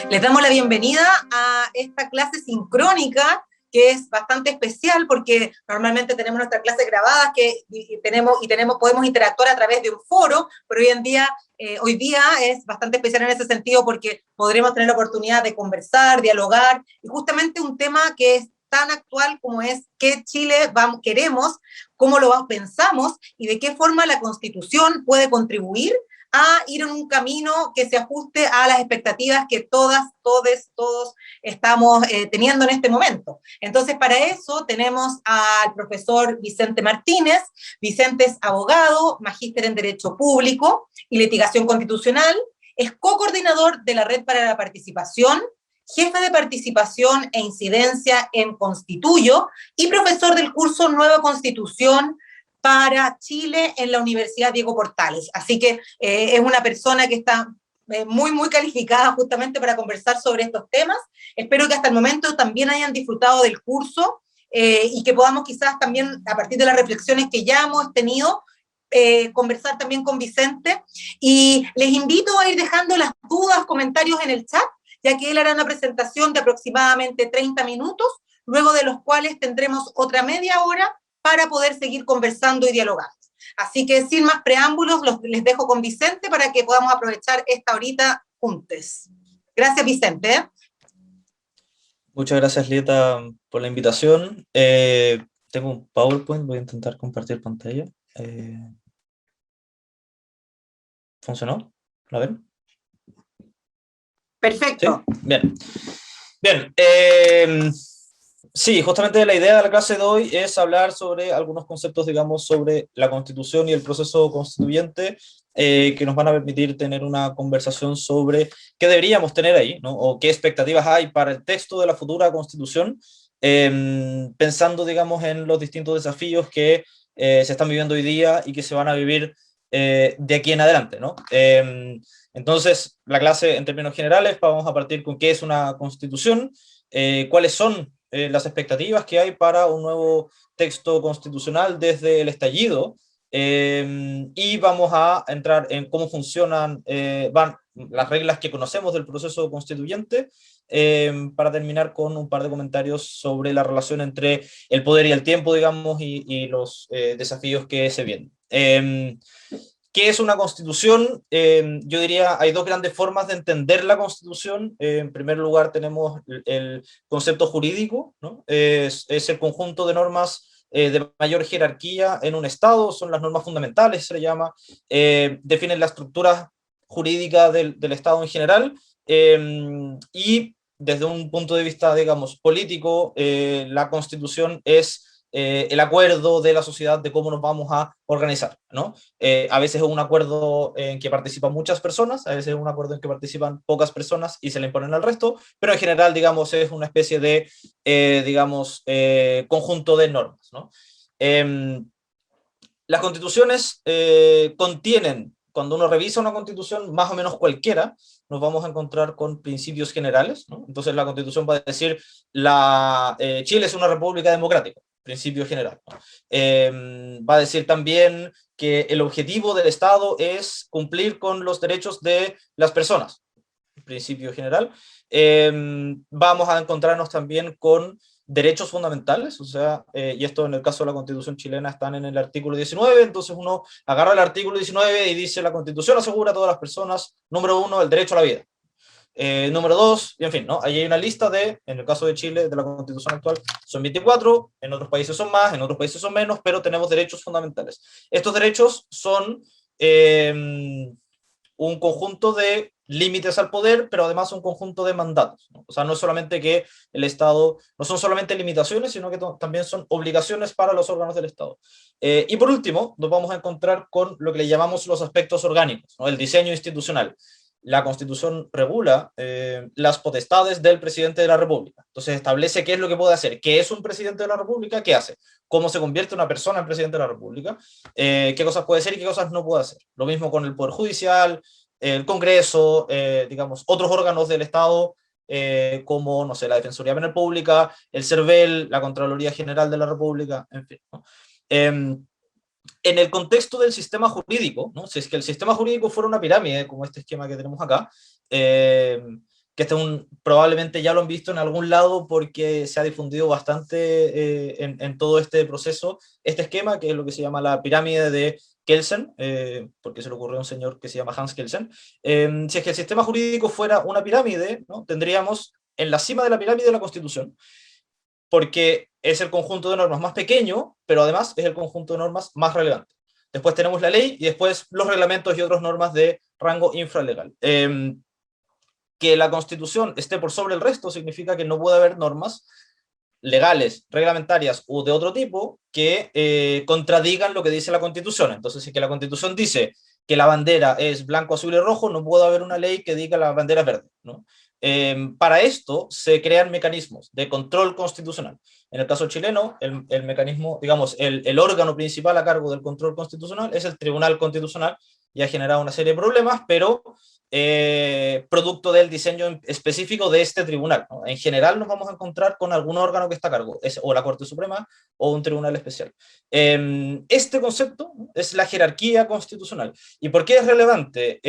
Les damos la bienvenida a esta clase sincrónica que es bastante especial porque normalmente tenemos nuestras clases grabadas podemos interactuar a través de un foro, pero hoy día es bastante especial en ese sentido porque podremos tener la oportunidad de conversar, dialogar, y justamente un tema que es tan actual como es qué Chile queremos, cómo lo pensamos y de qué forma la Constitución puede contribuir a ir en un camino que se ajuste a las expectativas que todos estamos teniendo en este momento. Entonces, para eso tenemos al profesor Vicente Martínez. Vicente es abogado, magíster en Derecho Público y Litigación Constitucional, es co-coordinador de la Red para la Participación, jefe de participación e incidencia en Constituyo y profesor del curso Nueva Constitución para Chile en la Universidad Diego Portales. Así que es una persona que está muy calificada justamente para conversar sobre estos temas. Espero que hasta el momento también hayan disfrutado del curso y que podamos quizás también, a partir de las reflexiones que ya hemos tenido, conversar también con Vicente. Y les invito a ir dejando las dudas, comentarios en el chat, ya que él hará una presentación de aproximadamente 30 minutos, luego de los cuales tendremos otra media hora para poder seguir conversando y dialogando. Así que sin más preámbulos, les dejo con Vicente para que podamos aprovechar esta horita juntos. Gracias, Vicente. Muchas gracias, Lieta, por la invitación. Tengo un PowerPoint, voy a intentar compartir pantalla. ¿Funcionó? ¿La ven? Perfecto. ¿Sí? Bien. Bien. Sí, justamente la idea de la clase de hoy es hablar sobre algunos conceptos, digamos, sobre la Constitución y el proceso constituyente, que nos van a permitir tener una conversación sobre qué deberíamos tener ahí, ¿no? O qué expectativas hay para el texto de la futura Constitución, pensando, digamos, en los distintos desafíos que se están viviendo hoy día y que se van a vivir de aquí en adelante, ¿no? Entonces, la clase en términos generales, vamos a partir con qué es una Constitución, cuáles son las expectativas que hay para un nuevo texto constitucional desde el estallido, y vamos a entrar en cómo funcionan van las reglas que conocemos del proceso constituyente, para terminar con un par de comentarios sobre la relación entre el poder y el tiempo, digamos, y los desafíos que se vienen. ¿Qué es una constitución? Yo diría, hay dos grandes formas de entender la constitución. En primer lugar tenemos el concepto jurídico, ¿no? Es el conjunto de normas de mayor jerarquía en un Estado, son las normas fundamentales, se le llama, definen la estructura jurídica del Estado en general, y desde un punto de vista, digamos, político, la constitución es el acuerdo de la sociedad de cómo nos vamos a organizar, ¿no? A veces es un acuerdo en que participan muchas personas, a veces es un acuerdo en que participan pocas personas y se le imponen al resto, pero en general, digamos, es una especie de, conjunto de normas, ¿no? Las constituciones contienen, cuando uno revisa una constitución, más o menos cualquiera, nos vamos a encontrar con principios generales, ¿no? Entonces la constitución va a decir, Chile es una república democrática, principio general, ¿no? Va a decir también que el objetivo del Estado es cumplir con los derechos de las personas, principio general. Vamos a encontrarnos también con derechos fundamentales, o sea, y esto en el caso de la Constitución chilena están en el artículo 19, entonces uno agarra el artículo 19 y dice, la Constitución asegura a todas las personas, número 1, el derecho a la vida. Número 2, y en fin, ¿no? Ahí hay una lista en el caso de Chile, de la Constitución actual, son 24, en otros países son más, en otros países son menos, pero tenemos derechos fundamentales. Estos derechos son un conjunto de límites al poder, pero además un conjunto de mandatos, ¿no? O sea, no es solamente que el Estado, no son solamente limitaciones, sino que también son obligaciones para los órganos del Estado. Y por último, nos vamos a encontrar con lo que le llamamos los aspectos orgánicos, ¿no? El diseño institucional. La Constitución regula las potestades del presidente de la República. Entonces establece qué es lo que puede hacer, qué es un presidente de la República, qué hace, cómo se convierte una persona en presidente de la República, qué cosas puede hacer y qué cosas no puede hacer. Lo mismo con el Poder Judicial, el Congreso, digamos, otros órganos del Estado, como, no sé, la Defensoría Penal Pública, el CERVEL, la Contraloría General de la República, en fin, ¿no? En el contexto del sistema jurídico, ¿no? Si es que el sistema jurídico fuera una pirámide, como este esquema que tenemos acá, que probablemente ya lo han visto en algún lado porque se ha difundido bastante en todo este proceso, este esquema, que es lo que se llama la pirámide de Kelsen, porque se le ocurrió a un señor que se llama Hans Kelsen. Si es que el sistema jurídico fuera una pirámide, ¿no? Tendríamos en la cima de la pirámide la Constitución, porque es el conjunto de normas más pequeño, pero además es el conjunto de normas más relevante. Después tenemos la ley y después los reglamentos y otras normas de rango infralegal. Que la Constitución esté por sobre el resto significa que no puede haber normas legales, reglamentarias o de otro tipo que contradigan lo que dice la Constitución. Entonces, si que la Constitución dice que la bandera es blanco, azul y rojo, no puede haber una ley que diga que la bandera es verde, ¿no? Para esto se crean mecanismos de control constitucional. En el caso chileno, el mecanismo, digamos, el órgano principal a cargo del control constitucional es el Tribunal Constitucional, y ha generado una serie de problemas, pero producto del diseño específico de este tribunal, ¿no? En general nos vamos a encontrar con algún órgano que está a cargo, es o la Corte Suprema o un tribunal especial. Este concepto es la jerarquía constitucional. ¿Y por qué es relevante?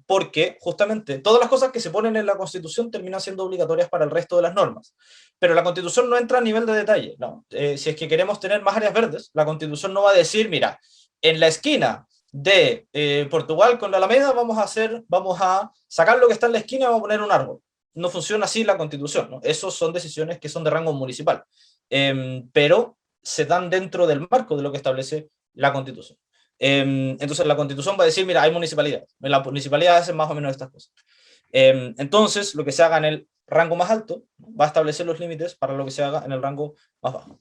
Porque justamente todas las cosas que se ponen en la Constitución terminan siendo obligatorias para el resto de las normas. Pero la Constitución no entra a nivel de detalle, ¿no? Si es que queremos tener más áreas verdes, la Constitución no va a decir, mira, en la esquina de Portugal con la Alameda vamos a sacar lo que está en la esquina y vamos a poner un árbol. No funciona así la Constitución, ¿no? Esas son decisiones que son de rango municipal, pero se dan dentro del marco de lo que establece la Constitución. Entonces la Constitución va a decir, mira, hay municipalidades, las municipalidades hacen más o menos estas cosas. Entonces lo que se haga en el rango más alto va a establecer los límites para lo que se haga en el rango más bajo.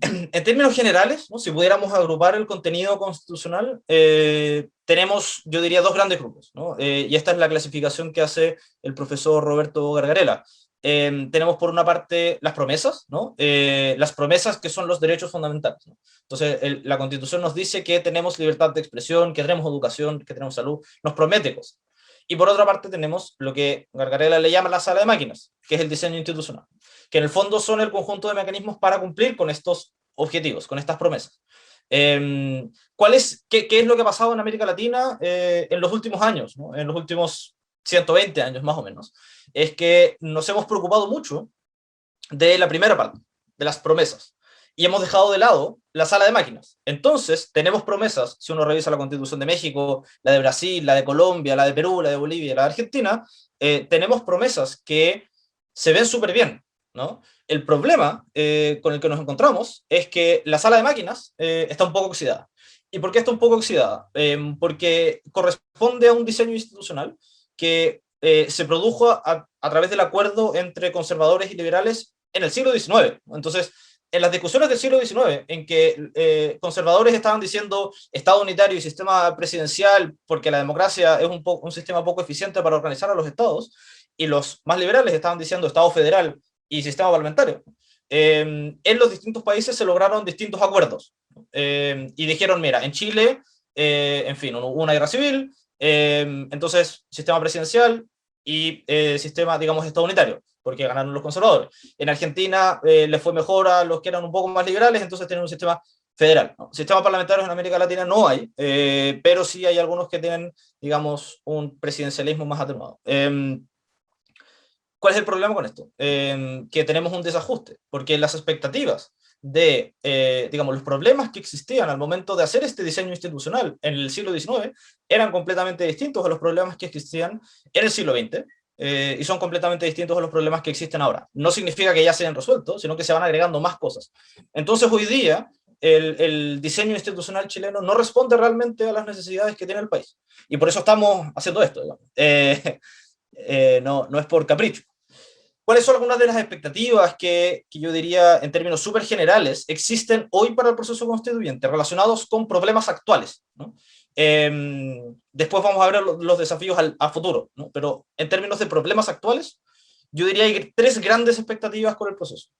En términos generales, ¿no? Si pudiéramos agrupar el contenido constitucional, tenemos, yo diría, dos grandes grupos, ¿no? Y esta es la clasificación que hace el profesor Roberto Gargarella. Tenemos por una parte las promesas, ¿no? Las promesas que son los derechos fundamentales, ¿no? Entonces, la Constitución nos dice que tenemos libertad de expresión, que tenemos educación, que tenemos salud, nos promete cosas. Y por otra parte tenemos lo que Gargarella le llama la sala de máquinas, que es el diseño institucional, que en el fondo son el conjunto de mecanismos para cumplir con estos objetivos, con estas promesas. ¿Qué es lo que ha pasado en América Latina en los últimos años, ¿no? En los últimos 120 años más o menos? Es que nos hemos preocupado mucho de la primera parte, de las promesas, y hemos dejado de lado la sala de máquinas. Entonces, tenemos promesas, si uno revisa la Constitución de México, la de Brasil, la de Colombia, la de Perú, la de Bolivia, la de Argentina, tenemos promesas que se ven súper bien, ¿no? El problema con el que nos encontramos es que la sala de máquinas está un poco oxidada. ¿Y por qué está un poco oxidada? Porque corresponde a un diseño institucional que se produjo a través del acuerdo entre conservadores y liberales en el siglo XIX. Entonces, en las discusiones del siglo XIX, en que conservadores estaban diciendo Estado unitario y sistema presidencial porque la democracia es un sistema poco eficiente para organizar a los estados, y los más liberales estaban diciendo Estado federal y sistema parlamentario. En los distintos países se lograron distintos acuerdos. Y dijeron, mira, en Chile, en fin, hubo una guerra civil, entonces sistema presidencial y sistema, digamos, Estado unitario, porque ganaron los conservadores. En Argentina les fue mejor a los que eran un poco más liberales, entonces tienen un sistema federal, ¿no? Sistemas parlamentarios en América Latina no hay, pero sí hay algunos que tienen, digamos, un presidencialismo más atenuado. ¿Cuál es el problema con esto? Que tenemos un desajuste, porque las expectativas de, digamos, los problemas que existían al momento de hacer este diseño institucional en el siglo XIX eran completamente distintos a los problemas que existían en el siglo XX, y son completamente distintos a los problemas que existen ahora. No significa que ya se hayan resuelto, sino que se van agregando más cosas. Entonces, hoy día, el diseño institucional chileno no responde realmente a las necesidades que tiene el país. Y por eso estamos haciendo esto, digamos. No es por capricho. ¿Cuáles son algunas de las expectativas que yo diría, en términos súper generales, existen hoy para el proceso constituyente relacionados con problemas actuales, ¿no? Después vamos a ver los desafíos a futuro, ¿no? Pero en términos de problemas actuales, yo diría que hay tres grandes expectativas con el proceso.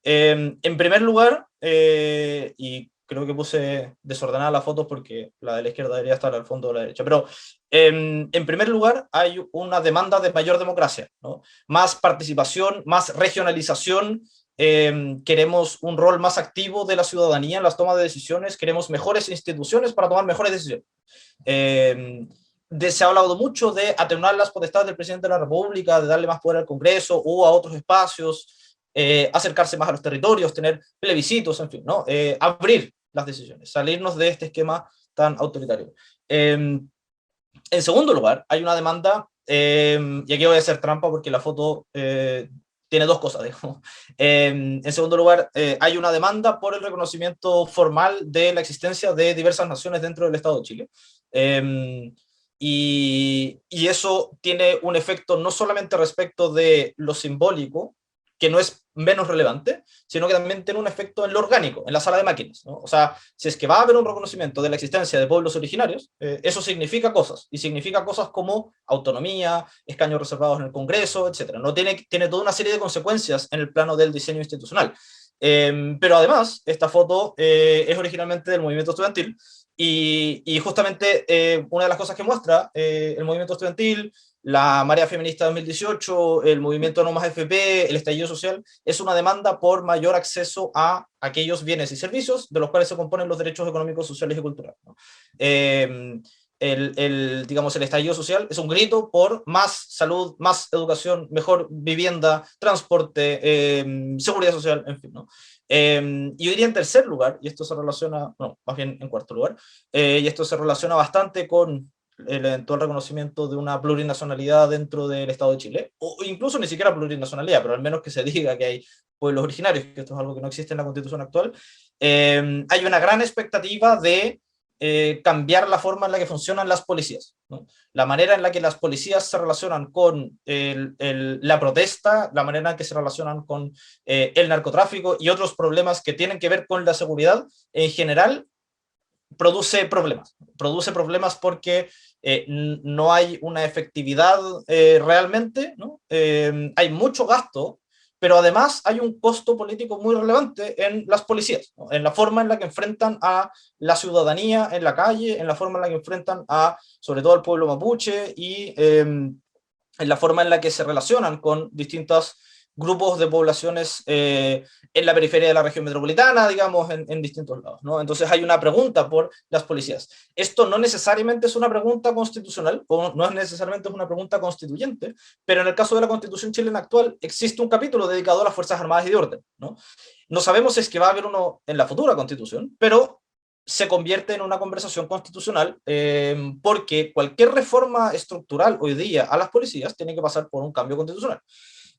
En primer lugar, y creo que puse desordenadas las fotos porque la de la izquierda debería estar al fondo de la derecha, pero en primer lugar hay una demanda de mayor democracia, ¿no? Más participación, más regionalización, queremos un rol más activo de la ciudadanía en las tomas de decisiones, queremos mejores instituciones para tomar mejores decisiones. se ha hablado mucho de atenuar las potestades del presidente de la República, de darle más poder al Congreso o a otros espacios, acercarse más a los territorios, tener plebiscitos, en fin, ¿no? Abrir las decisiones, salirnos de este esquema tan autoritario. En segundo lugar, hay una demanda, y aquí voy a hacer trampa porque la foto tiene dos cosas, digamos. En segundo lugar, hay una demanda por el reconocimiento formal de la existencia de diversas naciones dentro del Estado de Chile. Y eso tiene un efecto no solamente respecto de lo simbólico, que no es menos relevante, sino que también tiene un efecto en lo orgánico, en la sala de máquinas, ¿no? O sea, si es que va a haber un reconocimiento de la existencia de pueblos originarios, eso significa cosas, y significa cosas como autonomía, escaños reservados en el Congreso, etc. ¿No? Tiene toda una serie de consecuencias en el plano del diseño institucional. Pero además, esta foto es originalmente del movimiento estudiantil, y justamente una de las cosas que muestra el movimiento estudiantil, la marea feminista 2018, el movimiento No Más FP, el estallido social, es una demanda por mayor acceso a aquellos bienes y servicios de los cuales se componen los derechos económicos, sociales y culturales, ¿no? Digamos, el estallido social es un grito por más salud, más educación, mejor vivienda, transporte, seguridad social, en fin, ¿no? Y yo diría en tercer lugar, y esto se relaciona, no, más bien en cuarto lugar, y esto se relaciona bastante con el eventual reconocimiento de una plurinacionalidad dentro del Estado de Chile, o incluso ni siquiera plurinacionalidad, pero al menos que se diga que hay pueblos originarios, que esto es algo que no existe en la Constitución actual. Hay una gran expectativa de cambiar la forma en la que funcionan las policías, ¿no? La manera en la que las policías se relacionan con la protesta, la manera en que se relacionan con el narcotráfico y otros problemas que tienen que ver con la seguridad, en general, produce problemas porque no hay una efectividad realmente, ¿no? Hay mucho gasto, pero además hay un costo político muy relevante en las policías, ¿no? En la forma en la que enfrentan a la ciudadanía en la calle, en la forma en la que enfrentan a, sobre todo al pueblo mapuche, y en la forma en la que se relacionan con distintos grupos de poblaciones en la periferia de la región metropolitana, digamos, en distintos lados, ¿no? Entonces hay una pregunta por las policías. Esto no necesariamente es una pregunta constitucional, o no es necesariamente una pregunta constituyente, pero en el caso de la Constitución chilena actual existe un capítulo dedicado a las Fuerzas Armadas y de Orden, ¿no? No sabemos si es que va a haber uno en la futura Constitución, pero se convierte en una conversación constitucional porque cualquier reforma estructural hoy día a las policías tiene que pasar por un cambio constitucional.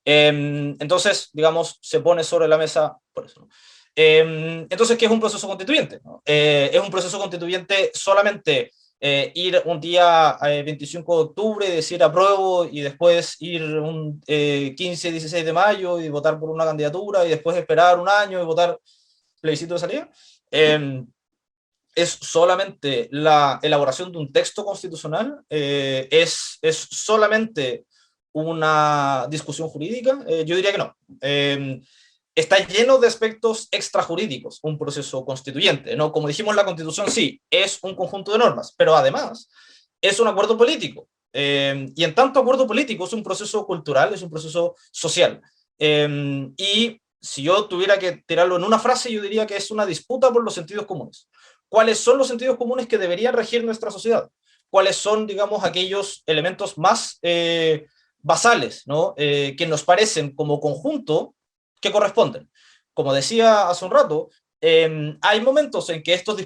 Entonces, digamos, se pone sobre la mesa por eso, ¿no? Entonces, ¿qué es un proceso constituyente, ¿no? Es un proceso constituyente solamente ir un día 25 de octubre y decir apruebo, y después ir un 15, 16 de mayo y votar por una candidatura, y después esperar un año y votar plebiscito de salida. Es solamente la elaboración de un texto constitucional, es solamente una discusión jurídica. Yo diría que no. Está lleno de aspectos extrajurídicos un proceso constituyente, ¿no? Como dijimos, la Constitución sí, es un conjunto de normas, pero además es un acuerdo político. Y en tanto acuerdo político es un proceso cultural, es un proceso social. Y si yo tuviera que tirarlo en una frase, yo diría que es una disputa por los sentidos comunes. ¿Cuáles son los sentidos comunes que deberían regir nuestra sociedad? ¿Cuáles son, digamos, aquellos elementos más basales, ¿no? Que nos parecen como conjunto que corresponden? Como decía hace un rato, hay momentos en que estos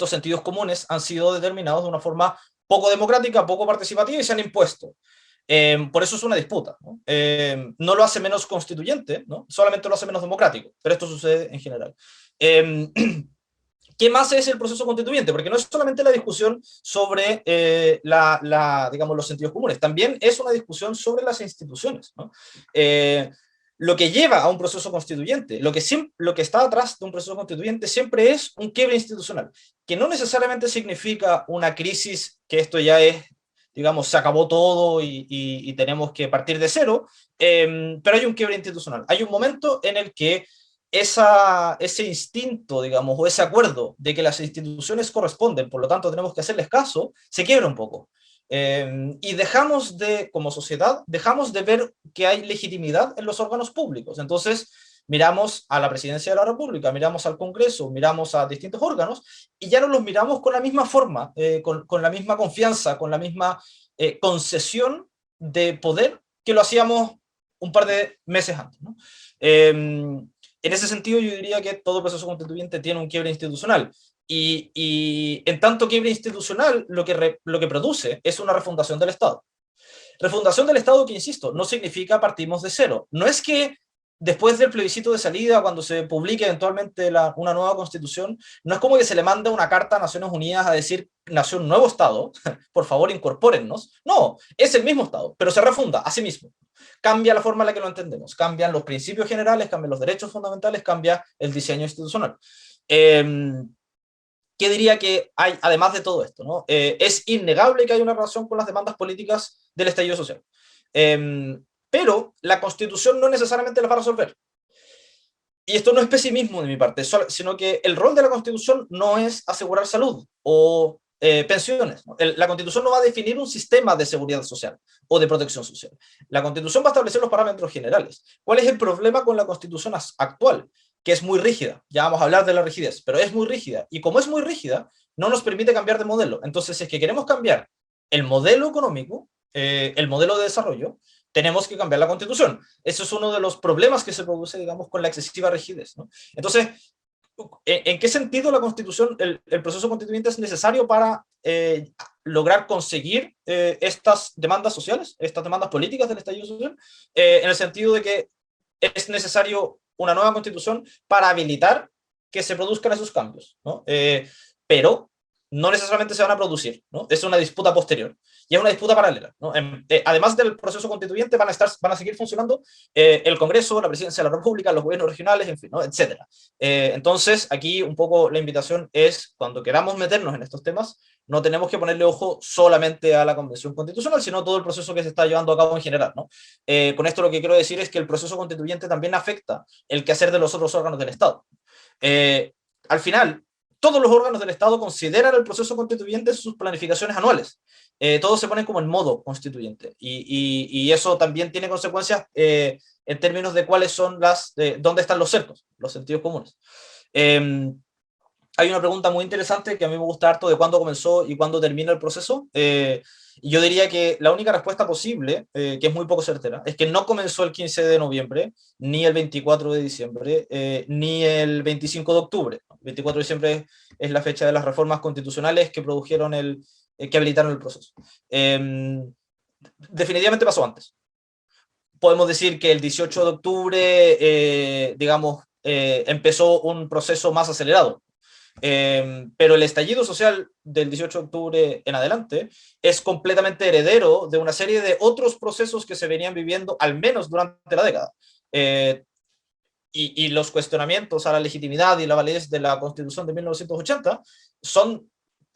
sentidos comunes han sido determinados de una forma poco democrática, poco participativa, y se han impuesto. Por eso es una disputa, ¿no? No lo hace menos constituyente, ¿no? Solamente lo hace menos democrático, pero esto sucede en general. ¿Qué más es el proceso constituyente? Porque no es solamente la discusión sobre digamos, los sentidos comunes, también es una discusión sobre las instituciones, ¿no? Lo que lleva a un proceso constituyente, lo que está atrás de un proceso constituyente siempre es un quiebre institucional, que no necesariamente significa una crisis, que esto ya es, digamos, se acabó todo y tenemos que partir de cero, pero hay un quiebre institucional. Hay un momento en el que ese instinto, digamos, o ese acuerdo de que las instituciones corresponden, por lo tanto tenemos que hacerles caso, se quiebra un poco. Y como sociedad, dejamos de ver que hay legitimidad en los órganos públicos. Entonces, miramos a la Presidencia de la República, miramos al Congreso, miramos a distintos órganos, y ya no los miramos con la misma forma, con la misma confianza, con la misma concesión de poder que lo hacíamos un par de meses antes, ¿no? En ese sentido, yo diría que todo proceso constituyente tiene un quiebre institucional, y en tanto quiebre institucional, lo que produce es una refundación del Estado. Refundación del Estado que, insisto, no significa partimos de cero. No es que después del plebiscito de salida, cuando se publique eventualmente una nueva constitución, no es como que se le manda una carta a Naciones Unidas a decir, nació un nuevo Estado, por favor incorpórennos. No, es el mismo Estado, pero se refunda a sí mismo. Cambia la forma en la que lo entendemos, cambian los principios generales, cambian los derechos fundamentales, cambia el diseño institucional. ¿Qué diría que hay, además de todo esto, ¿no? Es innegable que hay una relación con las demandas políticas del estallido social. Pero la Constitución no necesariamente las va a resolver. Y esto no es pesimismo de mi parte, sino que el rol de la Constitución no es asegurar salud o pensiones, ¿no? La Constitución no va a definir un sistema de seguridad social o de protección social. La Constitución va a establecer los parámetros generales. ¿Cuál es el problema con la Constitución actual? Que es muy rígida, ya vamos a hablar de la rigidez, pero es muy rígida, y como es muy rígida, no nos permite cambiar de modelo. Entonces, si es que queremos cambiar el modelo económico, el modelo de desarrollo, tenemos que cambiar la Constitución. Eso es uno de los problemas que se produce, digamos, con la excesiva rigidez, ¿no? Entonces, ¿en qué sentido la Constitución, el proceso constituyente es necesario para lograr conseguir estas demandas sociales, estas demandas políticas del estallido social? En el sentido de que es necesario una nueva Constitución para habilitar que se produzcan esos cambios, ¿no? Pero no necesariamente se van a producir, ¿no? Es una disputa posterior y es una disputa paralela, ¿no? Además del proceso constituyente van a seguir funcionando el Congreso, la Presidencia de la República, los gobiernos regionales, en fin, ¿no? Etcétera. Entonces, aquí un poco la invitación es, cuando queramos meternos en estos temas, no tenemos que ponerle ojo solamente a la Convención Constitucional, sino todo el proceso que se está llevando a cabo en general, ¿no? Con esto lo que quiero decir es que el proceso constituyente también afecta el quehacer de los otros órganos del Estado. Al final, todos los órganos del Estado consideran el proceso constituyente en sus planificaciones anuales. Todos se ponen como en modo constituyente, y eso también tiene consecuencias en términos de cuáles son dónde están los cercos, los sentidos comunes. Hay una pregunta muy interesante que a mí me gusta harto de cuándo comenzó y cuándo termina el proceso. Y yo diría que la única respuesta posible, que es muy poco certera, es que no comenzó el 15 de noviembre, ni el 24 de diciembre, ni el 25 de octubre. El 24 de diciembre es la fecha de las reformas constitucionales que produjeron que habilitaron el proceso. Definitivamente pasó antes. Podemos decir que el 18 de octubre, digamos, empezó un proceso más acelerado. Pero el estallido social del 18 de octubre en adelante es completamente heredero de una serie de otros procesos que se venían viviendo al menos durante la década. Y los cuestionamientos a la legitimidad y la validez de la Constitución de 1980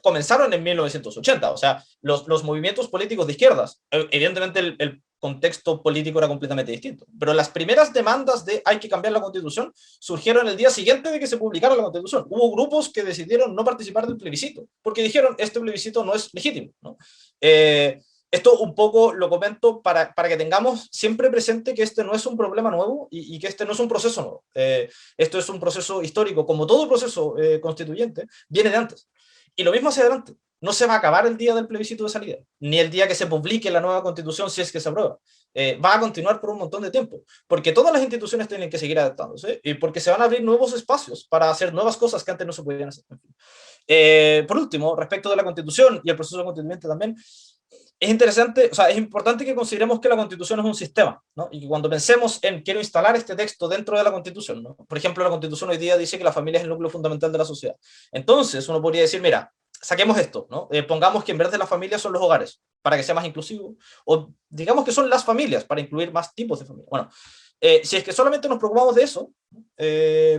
comenzaron en 1980. O sea, los movimientos políticos de izquierdas, evidentemente el contexto político era completamente distinto, pero las primeras demandas de hay que cambiar la Constitución surgieron el día siguiente de que se publicara la Constitución. Hubo grupos que decidieron no participar del plebiscito, porque dijeron, este plebiscito no es legítimo, ¿no? Esto un poco lo comento para que tengamos siempre presente que este no es un problema nuevo y que este no es un proceso nuevo. Esto es un proceso histórico, como todo proceso constituyente, viene de antes. Y lo mismo hacia adelante. No se va a acabar el día del plebiscito de salida, ni el día que se publique la nueva Constitución si es que se aprueba. Va a continuar por un montón de tiempo, porque todas las instituciones tienen que seguir adaptándose, y porque se van a abrir nuevos espacios para hacer nuevas cosas que antes no se podían hacer. Por último, respecto de la Constitución y el proceso constituyente también, es interesante, o sea, es importante que consideremos que la Constitución es un sistema, ¿no? Y que cuando pensemos en quiero instalar este texto dentro de la Constitución, ¿no? Por ejemplo, la Constitución hoy día dice que la familia es el núcleo fundamental de la sociedad. Entonces, uno podría decir, mira, saquemos esto, ¿no? Pongamos que en vez de las familias son los hogares, para que sea más inclusivo, o digamos que son las familias, para incluir más tipos de familias. Bueno, si es que solamente nos preocupamos de eso,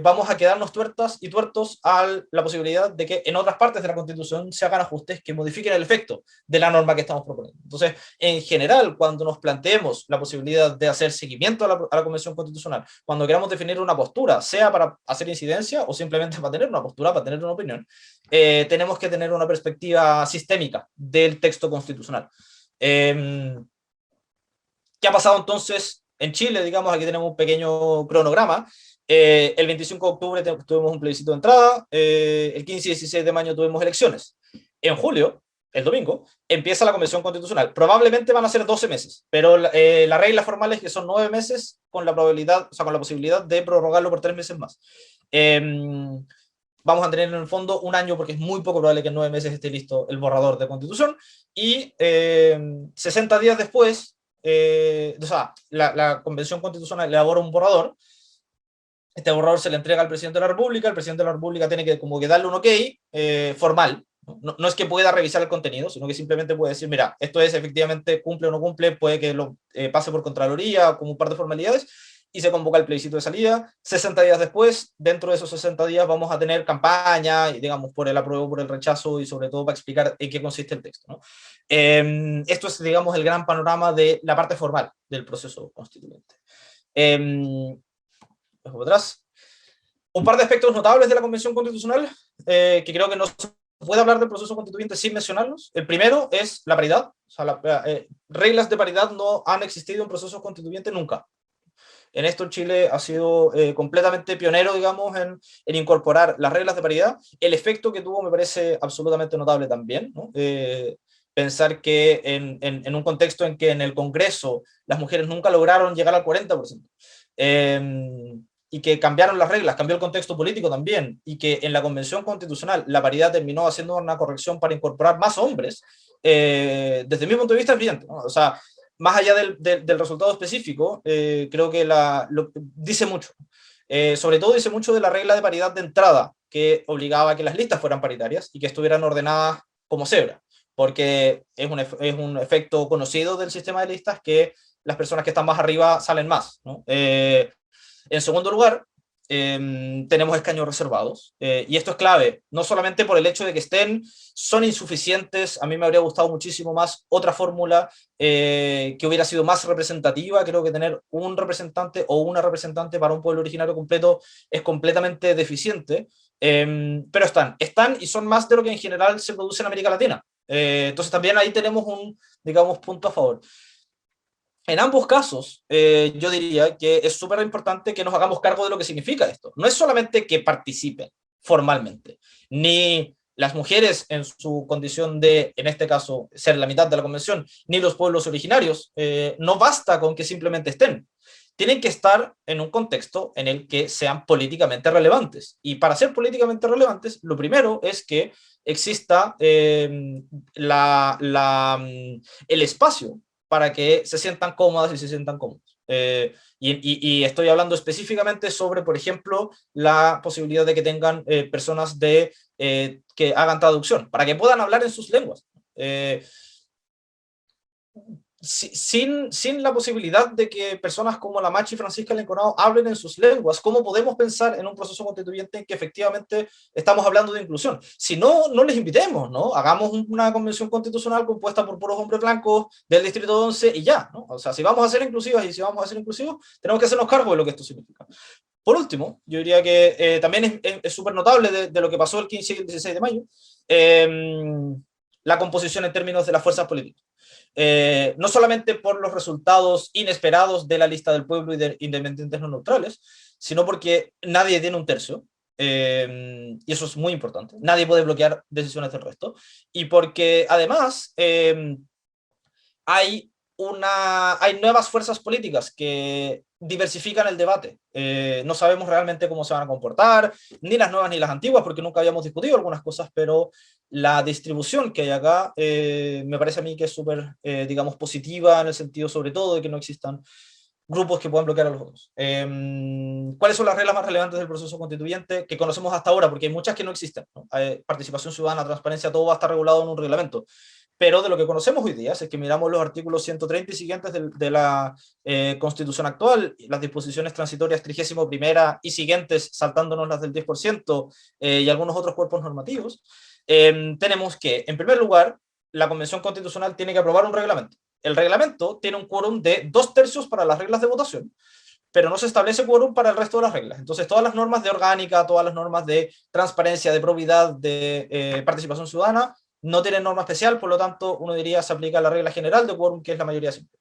vamos a quedarnos tuertas y tuertos a la posibilidad de que en otras partes de la Constitución se hagan ajustes que modifiquen el efecto de la norma que estamos proponiendo. Entonces, en general, cuando nos planteemos la posibilidad de hacer seguimiento a la Convención Constitucional, cuando queramos definir una postura, sea para hacer incidencia o simplemente para tener una postura, para tener una opinión, tenemos que tener una perspectiva sistémica del texto constitucional. ¿Qué ha pasado entonces en Chile? Digamos, aquí tenemos un pequeño cronograma. El 25 de octubre tuvimos un plebiscito de entrada, el 15 y 16 de mayo tuvimos elecciones. En julio, el domingo, empieza la Convención Constitucional. Probablemente van a ser 12 meses, pero la regla formal es que son 9 meses con la probabilidad, o sea, con la posibilidad de prorrogarlo por 3 meses más. Vamos a tener en el fondo un año, porque es muy poco probable que en 9 meses esté listo el borrador de Constitución, y 60 días después, o sea, la Convención Constitucional elabora un borrador. Este borrador se le entrega al presidente de la República, el presidente de la República tiene que como que darle un ok formal. No es que pueda revisar el contenido, sino que simplemente puede decir, mira, esto es efectivamente cumple o no cumple, puede que lo pase por Contraloría como un par de formalidades, y se convoca el plebiscito de salida. 60 días después, dentro de esos 60 días vamos a tener campaña, digamos, por el apruebo, por el rechazo, y sobre todo para explicar en qué consiste el texto, ¿no? Esto es, digamos, el gran panorama de la parte formal del proceso constituyente. Atrás. Un par de aspectos notables de la Convención Constitucional, que creo que no se puede hablar del proceso constituyente sin mencionarlos. El primero es la paridad. O sea, reglas de paridad no han existido en procesos constituyentes nunca. En esto Chile ha sido completamente pionero, digamos, en incorporar las reglas de paridad. El efecto que tuvo me parece absolutamente notable también, ¿no? Pensar que en un contexto en que en el Congreso las mujeres nunca lograron llegar al 40%, y que cambiaron las reglas, cambió el contexto político también, y que en la Convención Constitucional la paridad terminó haciendo una corrección para incorporar más hombres, desde mi punto de vista es brillante, ¿no? O sea, más allá del resultado específico, creo que dice mucho. Sobre todo dice mucho de la regla de paridad de entrada, que obligaba a que las listas fueran paritarias y que estuvieran ordenadas como cebra, porque es un efecto conocido del sistema de listas, que las personas que están más arriba salen más, ¿no? En segundo lugar, tenemos escaños reservados, y esto es clave, no solamente por el hecho de que son insuficientes. A mí me habría gustado muchísimo más otra fórmula que hubiera sido más representativa. Creo que tener un representante o una representante para un pueblo originario completo es completamente deficiente, pero están y son más de lo que en general se produce en América Latina. Entonces también ahí tenemos un, digamos, punto a favor. En ambos casos, yo diría que es súper importante que nos hagamos cargo de lo que significa esto. No es solamente que participen formalmente, ni las mujeres en su condición de, en este caso, ser la mitad de la convención, ni los pueblos originarios. No basta con que simplemente estén. Tienen que estar en un contexto en el que sean políticamente relevantes. Y para ser políticamente relevantes, lo primero es que exista el espacio para que se sientan cómodas y se sientan cómodos. Y estoy hablando específicamente sobre, por ejemplo, la posibilidad de que tengan personas que hagan traducción, para que puedan hablar en sus lenguas. Sin la posibilidad de que personas como la Machi y Francisca Lenconado hablen en sus lenguas, ¿cómo podemos pensar en un proceso constituyente en que efectivamente estamos hablando de inclusión? Si no, no les invitemos, ¿no? Hagamos una convención constitucional compuesta por puros hombres blancos del Distrito 11 y ya, ¿no? O sea, si vamos a ser inclusivas y si vamos a ser inclusivos, tenemos que hacernos cargo de lo que esto significa. Por último, yo diría que también es súper notable de lo que pasó el 15 y el 16 de mayo, la composición en términos de las fuerzas políticas. No solamente por los resultados inesperados de la lista del pueblo y de independientes no neutrales, sino porque nadie tiene un tercio, y eso es muy importante. Nadie puede bloquear decisiones del resto, y porque además hay nuevas fuerzas políticas que diversifican el debate. No sabemos realmente cómo se van a comportar, ni las nuevas ni las antiguas, porque nunca habíamos discutido algunas cosas, pero la distribución que hay acá me parece a mí que es súper, digamos, positiva, en el sentido sobre todo de que no existan grupos que puedan bloquear a los otros. ¿Cuáles son las reglas más relevantes del proceso constituyente que conocemos hasta ahora? Porque hay muchas que no existen, ¿no? Participación ciudadana, transparencia, todo va a estar regulado en un reglamento. Pero de lo que conocemos hoy día, si es que miramos los artículos 130 y siguientes de la Constitución actual, las disposiciones transitorias 31ª y siguientes, saltándonos las del 10%, y algunos otros cuerpos normativos, tenemos que, en primer lugar, la Convención Constitucional tiene que aprobar un reglamento. El reglamento tiene un quórum de 2/3 para las reglas de votación, pero no se establece quórum para el resto de las reglas. Entonces, todas las normas de orgánica, todas las normas de transparencia, de probidad, de participación ciudadana, no tienen norma especial, por lo tanto, uno diría se aplica la regla general de quórum, que es la mayoría simple.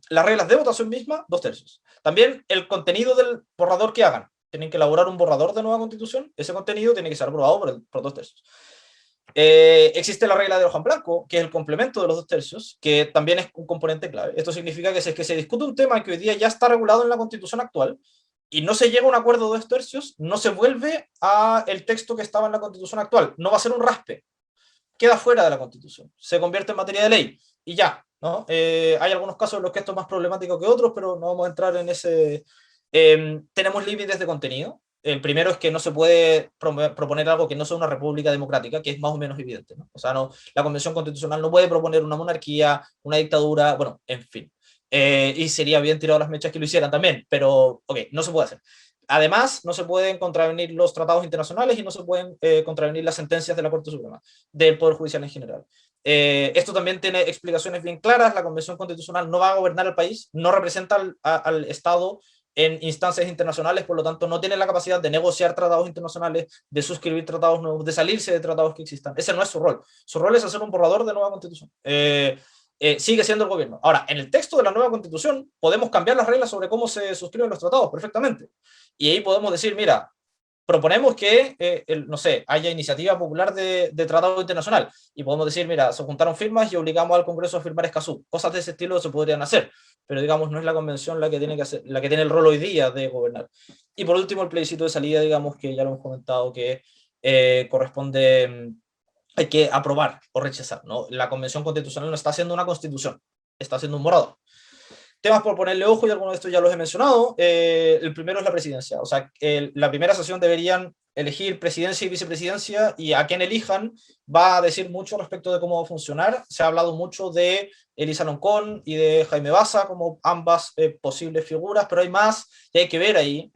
Las reglas de votación misma, 2/3. También el contenido del borrador que hagan. Tienen que elaborar un borrador de nueva constitución, ese contenido tiene que ser aprobado por 2/3. Existe la regla de hoja en blanco, que es el complemento de los 2/3, que también es un componente clave. Esto significa que si es que se discute un tema que hoy día ya está regulado en la constitución actual, y no se llega a un acuerdo de 2/3, no se vuelve a el texto que estaba en la constitución actual. No va a ser un raspe. Queda fuera de la constitución. Se convierte en materia de ley. Y ya, ¿no? Hay algunos casos en los que esto es más problemático que otros, pero no vamos a entrar en ese... tenemos límites de contenido. El primero es que no se puede proponer algo que no sea una república democrática, que es más o menos evidente, ¿no? O sea, no, la Convención Constitucional no puede proponer una monarquía, una dictadura, bueno, en fin. Y sería bien tirado las mechas que lo hicieran también, pero, ok, no se puede hacer. Además, no se pueden contravenir los tratados internacionales y no se pueden contravenir las sentencias de la Corte Suprema, del Poder Judicial en general. Esto también tiene explicaciones bien claras. La Convención Constitucional no va a gobernar el país, no representa al Estado en instancias internacionales, por lo tanto no tiene la capacidad de negociar tratados internacionales, de suscribir tratados nuevos, de salirse de tratados que existan. Ese no es su rol. Su rol es hacer un borrador de nueva constitución. Sigue siendo el gobierno. Ahora, en el texto de la nueva constitución podemos cambiar las reglas sobre cómo se suscriben los tratados perfectamente. Y ahí podemos decir, mira, proponemos que, no sé, haya iniciativa popular de tratado internacional. Y podemos decir, mira, se juntaron firmas y obligamos al Congreso a firmar Escazú. Cosas de ese estilo se podrían hacer. Pero digamos, no es la convención la que tiene que hacer, la que tiene el rol hoy día de gobernar. Y por último, el plebiscito de salida, digamos, que ya lo hemos comentado, que corresponde, hay que aprobar o rechazar, ¿no? La Convención Constitucional no está haciendo una constitución, está haciendo un borrador. Temas por ponerle ojo, y algunos de estos ya los he mencionado. El primero es la presidencia. O sea, la primera sesión deberían elegir presidencia y vicepresidencia, y a quien elijan va a decir mucho respecto de cómo va a funcionar. Se ha hablado mucho de Elisa Loncón y de Jaime Baza como ambas posibles figuras, pero hay más y hay que ver ahí.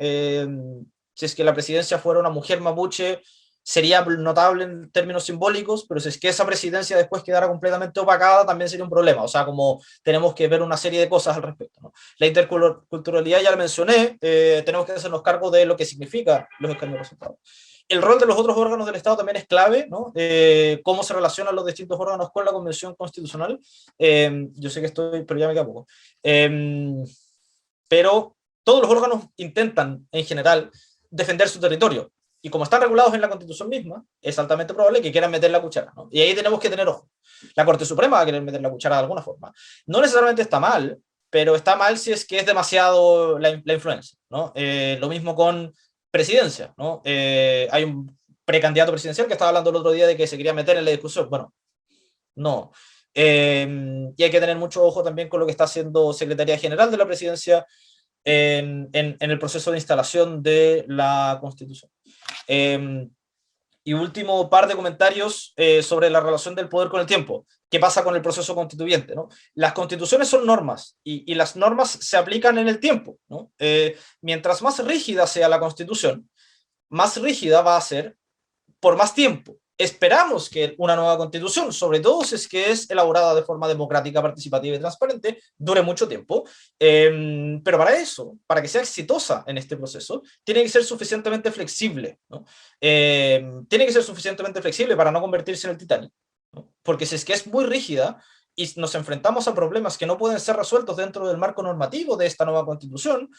Si es que la presidencia fuera una mujer mapuche, sería notable en términos simbólicos, pero si es que esa presidencia después quedara completamente opacada, también sería un problema. O sea, como tenemos que ver una serie de cosas al respecto, ¿no? La interculturalidad ya la mencioné, tenemos que hacernos cargo de lo que significa los escaños resultados. El rol de los otros órganos del Estado también es clave, ¿no? Cómo se relacionan los distintos órganos con la Convención Constitucional. Yo sé que estoy, pero ya me queda poco. Pero todos los órganos intentan, en general, defender su territorio. Y como están regulados en la Constitución misma, es altamente probable que quieran meter la cuchara, ¿no? Y ahí tenemos que tener ojo. La Corte Suprema va a querer meter la cuchara de alguna forma. No necesariamente está mal, pero está mal si es que es demasiado la influencia, ¿no? Lo mismo con presidencia, ¿no? Hay un precandidato presidencial que estaba hablando el otro día de que se quería meter en la discusión. Bueno, no. Y hay que tener mucho ojo también con lo que está haciendo Secretaría General de la Presidencia en el proceso de instalación de la Constitución. Y último par de comentarios sobre la relación del poder con el tiempo. ¿Qué pasa con el proceso constituyente, ¿no? Las constituciones son normas y las normas se aplican en el tiempo, ¿no? Mientras más rígida sea la constitución, más rígida va a ser por más tiempo. Esperamos que una nueva constitución, sobre todo si es que es elaborada de forma democrática, participativa y transparente, dure mucho tiempo. Pero para eso, para que sea exitosa en este proceso, tiene que ser suficientemente flexible, ¿no? Tiene que ser suficientemente flexible para no convertirse en el Titanic, ¿no? Porque si es que es muy rígida y nos enfrentamos a problemas que no pueden ser resueltos dentro del marco normativo de esta nueva constitución,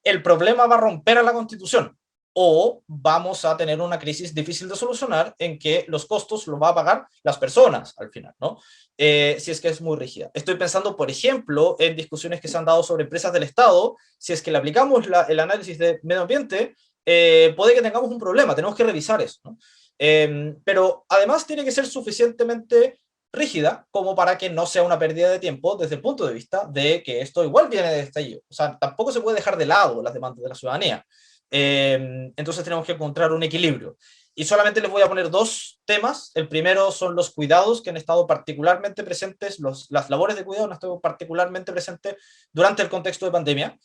el problema va a romper a la constitución. O vamos a tener una crisis difícil de solucionar en que los costos los va a pagar las personas al final, ¿no? Si es que es muy rígida. Estoy pensando, por ejemplo, en discusiones que se han dado sobre empresas del Estado. Si es que le aplicamos el análisis de medio ambiente, puede que tengamos un problema, tenemos que revisar eso, ¿no? Pero además tiene que ser suficientemente rígida como para que no sea una pérdida de tiempo desde el punto de vista de que esto igual viene de estallido. O sea, tampoco se puede dejar de lado las demandas de la ciudadanía. Entonces tenemos que encontrar un equilibrio. Y solamente les voy a poner dos temas. El primero son los cuidados que han estado particularmente presentes, las labores de cuidado han estado particularmente presentes durante el contexto de pandemia,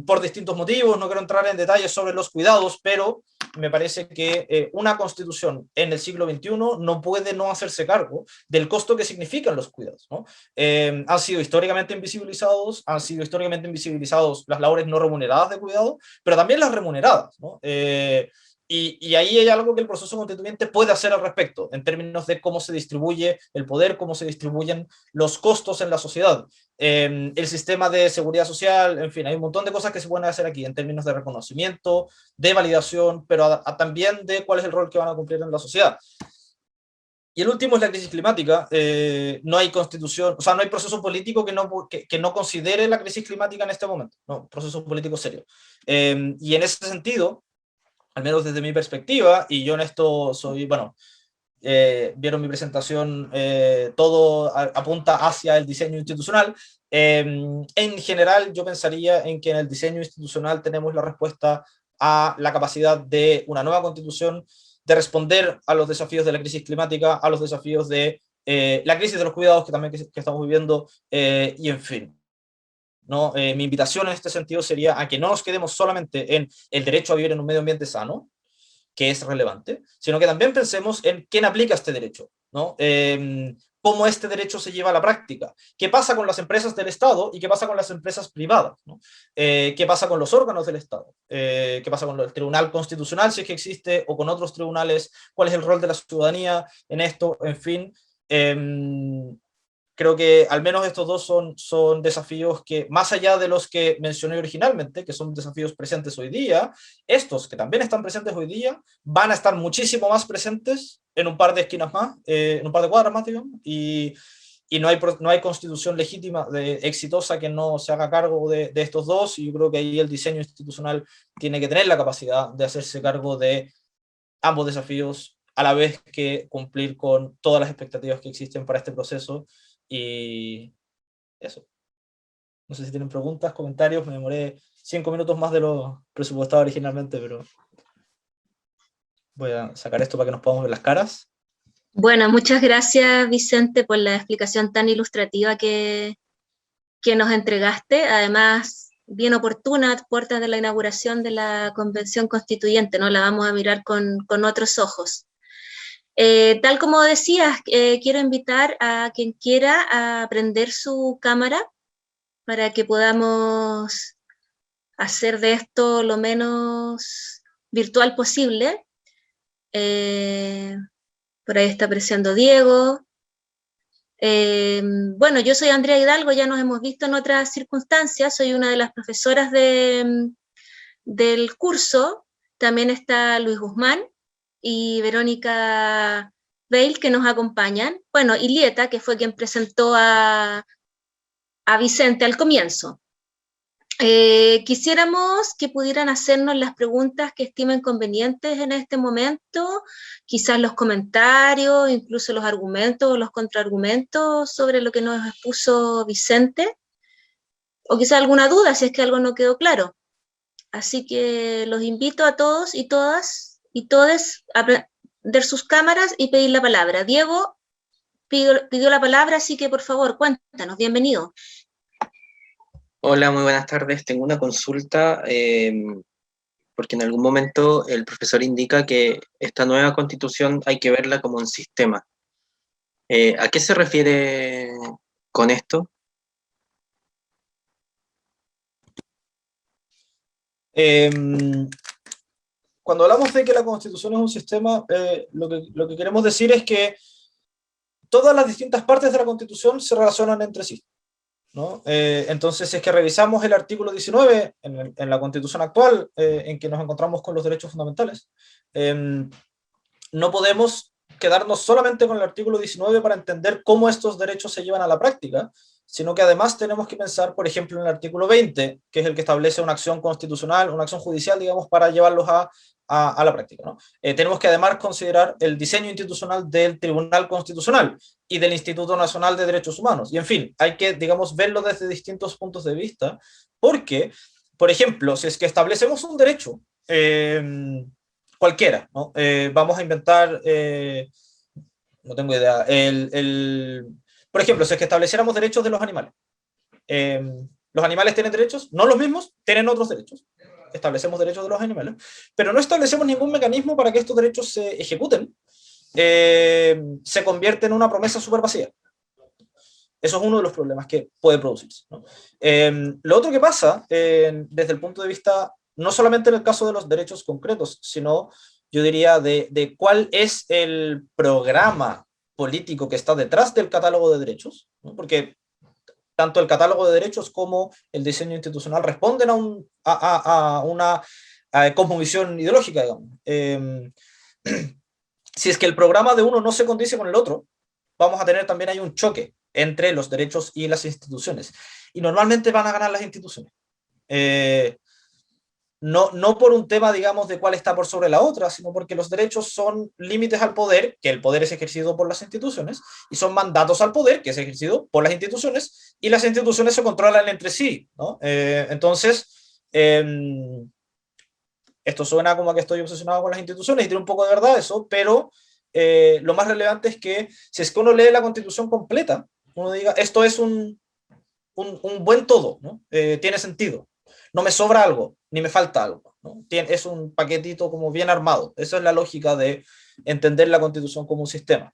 por distintos motivos. No quiero entrar en detalles sobre los cuidados, pero me parece que una constitución en el siglo XXI no puede no hacerse cargo del costo que significan los cuidados, ¿no? Han sido históricamente invisibilizados las labores no remuneradas de cuidado, pero también las remuneradas, ¿no? y ahí hay algo que el proceso constituyente puede hacer al respecto, en términos de cómo se distribuye el poder, cómo se distribuyen los costos en la sociedad, el sistema de seguridad social, en fin, hay un montón de cosas que se pueden hacer aquí, en términos de reconocimiento, de validación, pero también de cuál es el rol que van a cumplir en la sociedad. Y el último es la crisis climática. No hay constitución, o sea, no hay proceso político que no considere la crisis climática en este momento, no, proceso político serio. Y en ese sentido, al menos desde mi perspectiva, y yo en esto soy, bueno, vieron mi presentación, todo apunta hacia el diseño institucional. En general, yo pensaría en que en el diseño institucional tenemos la respuesta a la capacidad de una nueva constitución de responder a los desafíos de la crisis climática, a los desafíos de la crisis de los cuidados que también que estamos viviendo, y en fin. ¿No? Mi invitación en este sentido sería a que no nos quedemos solamente en el derecho a vivir en un medio ambiente sano, que es relevante, sino que también pensemos en quién aplica este derecho, ¿no? Cómo este derecho se lleva a la práctica, qué pasa con las empresas del Estado y qué pasa con las empresas privadas, ¿no? Qué pasa con los órganos del Estado, qué pasa con el Tribunal Constitucional, si es que existe, o con otros tribunales, cuál es el rol de la ciudadanía en esto, en fin. Creo que al menos estos dos son desafíos que, más allá de los que mencioné originalmente, que son desafíos presentes hoy día, estos que también están presentes hoy día, van a estar muchísimo más presentes en un par de esquinas más, en un par de cuadras más, digamos, y no hay constitución legítima, exitosa, que no se haga cargo de estos dos, y yo creo que ahí el diseño institucional tiene que tener la capacidad de hacerse cargo de ambos desafíos, a la vez que cumplir con todas las expectativas que existen para este proceso. Y eso. No sé si tienen preguntas, comentarios. Me demoré 5 minutos más de lo presupuestado originalmente, pero voy a sacar esto para que nos podamos ver las caras. Bueno, muchas gracias, Vicente, por la explicación tan ilustrativa que nos entregaste. Además, bien oportuna, a puertas de la inauguración de la Convención Constituyente, ¿no? La vamos a mirar con otros ojos. Tal como decías, quiero invitar a quien quiera a prender su cámara para que podamos hacer de esto lo menos virtual posible. Por ahí está apareciendo Diego. Bueno, yo soy Andrea Hidalgo, ya nos hemos visto en otras circunstancias, soy una de las profesoras del curso. También está Luis Guzmán y Verónica Veil, que nos acompañan. Bueno, y Lieta, que fue quien presentó a Vicente al comienzo. Quisiéramos que pudieran hacernos las preguntas que estimen convenientes en este momento, quizás los comentarios, incluso los argumentos o los contraargumentos sobre lo que nos expuso Vicente, o quizás alguna duda si es que algo no quedó claro. Así que los invito a todos y todas y todes a prender sus cámaras y pedir la palabra. Diego pidió la palabra, así que por favor, cuéntanos, bienvenido. Hola, muy buenas tardes. Tengo una consulta porque en algún momento el profesor indica que esta nueva constitución hay que verla como un sistema. ¿A qué se refiere con esto? Cuando hablamos de que la Constitución es un sistema, lo que queremos decir es que todas las distintas partes de la Constitución se relacionan entre sí, ¿no? Entonces, si es que revisamos el artículo 19 en la Constitución actual, en que nos encontramos con los derechos fundamentales, no podemos quedarnos solamente con el artículo 19 para entender cómo estos derechos se llevan a la práctica, sino que además tenemos que pensar, por ejemplo, en el artículo 20, que es el que establece una acción constitucional, una acción judicial, digamos, para llevarlos a la práctica, ¿no? Tenemos que además considerar el diseño institucional del Tribunal Constitucional y del Instituto Nacional de Derechos Humanos. Y en fin, hay que, digamos, verlo desde distintos puntos de vista, porque, por ejemplo, si es que establecemos un derecho, cualquiera, ¿no? Vamos a inventar, no tengo idea, por ejemplo, si es que estableciéramos derechos de los animales. ¿Los animales tienen derechos? No los mismos, tienen otros derechos. Establecemos derechos de los animales, pero no establecemos ningún mecanismo para que estos derechos se ejecuten. Se convierte en una promesa súper vacía. Eso es uno de los problemas que puede producirse, ¿no? Lo otro que pasa, desde el punto de vista, no solamente en el caso de los derechos concretos, sino yo diría, de cuál es el programa político que está detrás del catálogo de derechos, ¿no? Porque tanto el catálogo de derechos como el diseño institucional responden a una cosmovisión ideológica, digamos. Si es que el programa de uno no se condice con el otro, vamos a tener también ahí un choque entre los derechos y las instituciones. Y normalmente van a ganar las instituciones. No por un tema, digamos, de cuál está por sobre la otra, sino porque los derechos son límites al poder, que el poder es ejercido por las instituciones, y son mandatos al poder, que es ejercido por las instituciones, y las instituciones se controlan entre sí, ¿no? Entonces, esto suena como a que estoy obsesionado con las instituciones, y tiene un poco de verdad eso, pero lo más relevante es que si es que uno lee la Constitución completa, uno diga, esto es un buen todo, ¿no? Tiene sentido. No me sobra algo, ni me falta algo, ¿no? Es un paquetito como bien armado. Esa es la lógica de entender la Constitución como un sistema.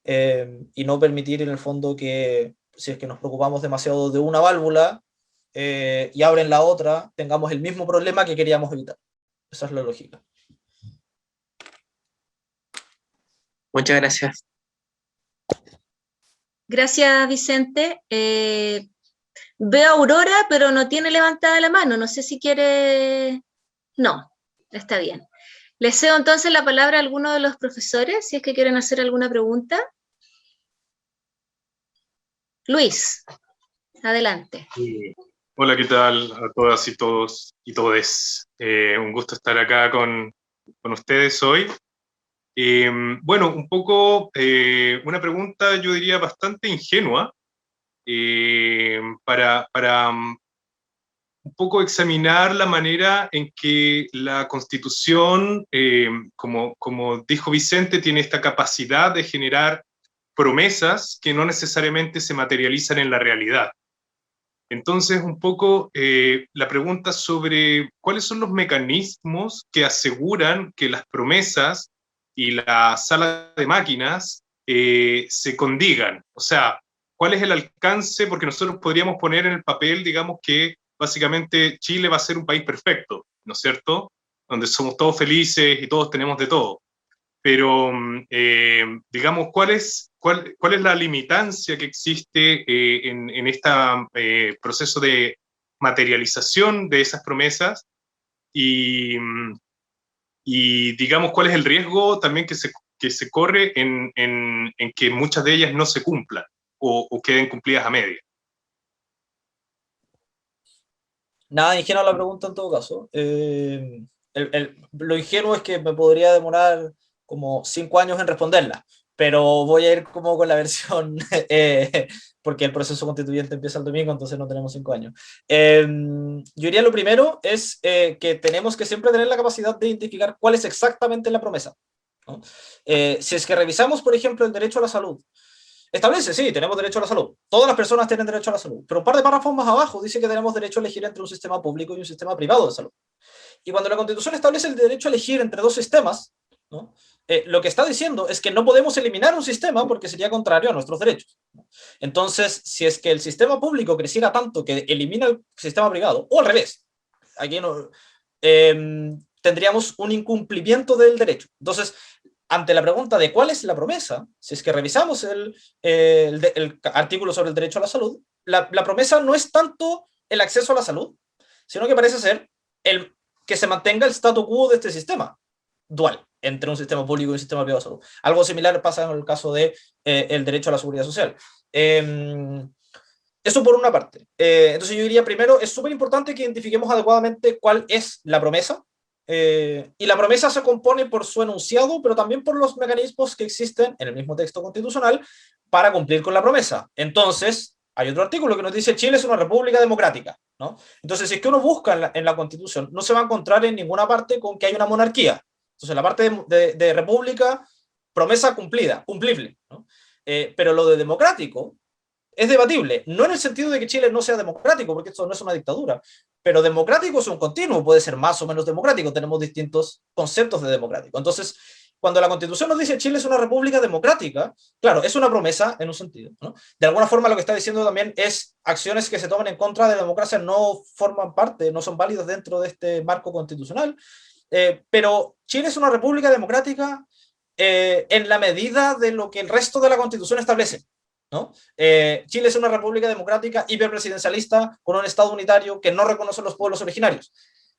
Y no permitir en el fondo que, si es que nos preocupamos demasiado de una válvula y abren la otra, tengamos el mismo problema que queríamos evitar. Esa es la lógica. Muchas gracias. Gracias, Vicente. Veo a Aurora, pero no tiene levantada la mano. No sé si quiere... No, está bien. Les cedo entonces la palabra a alguno de los profesores, si es que quieren hacer alguna pregunta. Luis, adelante. Hola, ¿qué tal a todas y todos y todes? Un gusto estar acá con ustedes hoy. Bueno, un poco una pregunta, yo diría, bastante ingenua, para un poco examinar la manera en que la Constitución, como dijo Vicente, tiene esta capacidad de generar promesas que no necesariamente se materializan en la realidad. Entonces, un poco la pregunta sobre cuáles son los mecanismos que aseguran que las promesas y la sala de máquinas se condigan. O sea, ¿cuál es el alcance? Porque nosotros podríamos poner en el papel, digamos, que básicamente Chile va a ser un país perfecto, ¿no es cierto? Donde somos todos felices y todos tenemos de todo. Pero, digamos, ¿cuál es la limitancia que existe en este proceso de materialización de esas promesas? Y digamos, ¿cuál es el riesgo también que se corre en que muchas de ellas no se cumplan o queden cumplidas a media? Nada ingenua la pregunta en todo caso. Lo ingenuo es que me podría demorar como 5 años en responderla, pero voy a ir como con la versión, porque el proceso constituyente empieza el domingo, entonces no tenemos 5 años. Yo diría lo primero es que tenemos que siempre tener la capacidad de identificar cuál es exactamente la promesa, ¿no? Si es que revisamos, por ejemplo, el derecho a la salud, establece, sí, tenemos derecho a la salud. Todas las personas tienen derecho a la salud. Pero un par de párrafos más abajo dice que tenemos derecho a elegir entre un sistema público y un sistema privado de salud. Y cuando la Constitución establece el derecho a elegir entre dos sistemas, ¿no? Lo que está diciendo es que no podemos eliminar un sistema porque sería contrario a nuestros derechos, ¿no? Entonces, si es que el sistema público creciera tanto que elimina el sistema privado, o al revés, aquí no, tendríamos un incumplimiento del derecho. Entonces, ante la pregunta de cuál es la promesa, si es que revisamos el artículo sobre el derecho a la salud, la promesa no es tanto el acceso a la salud, sino que parece ser el que se mantenga el statu quo de este sistema dual entre un sistema público y un sistema privado de salud. Algo similar pasa en el caso de el derecho a la seguridad social. Eso por una parte. Entonces yo diría primero, es súper importante que identifiquemos adecuadamente cuál es la promesa. Y la promesa se compone por su enunciado, pero también por los mecanismos que existen en el mismo texto constitucional para cumplir con la promesa. Entonces, hay otro artículo que nos dice Chile es una república democrática, ¿no? Entonces, si es que uno busca en la Constitución, no se va a encontrar en ninguna parte con que hay una monarquía. Entonces, la parte de república, promesa cumplida, cumplible, ¿no? Pero lo de democrático es debatible, no en el sentido de que Chile no sea democrático, porque esto no es una dictadura, pero democrático es un continuo, puede ser más o menos democrático, tenemos distintos conceptos de democrático. Entonces, cuando la Constitución nos dice Chile es una república democrática, claro, es una promesa en un sentido, ¿no? De alguna forma lo que está diciendo también es acciones que se toman en contra de la democracia no forman parte, no son válidas dentro de este marco constitucional, pero Chile es una república democrática en la medida de lo que el resto de la Constitución establece, ¿no? Chile es una república democrática hiperpresidencialista con un Estado unitario que no reconoce los pueblos originarios,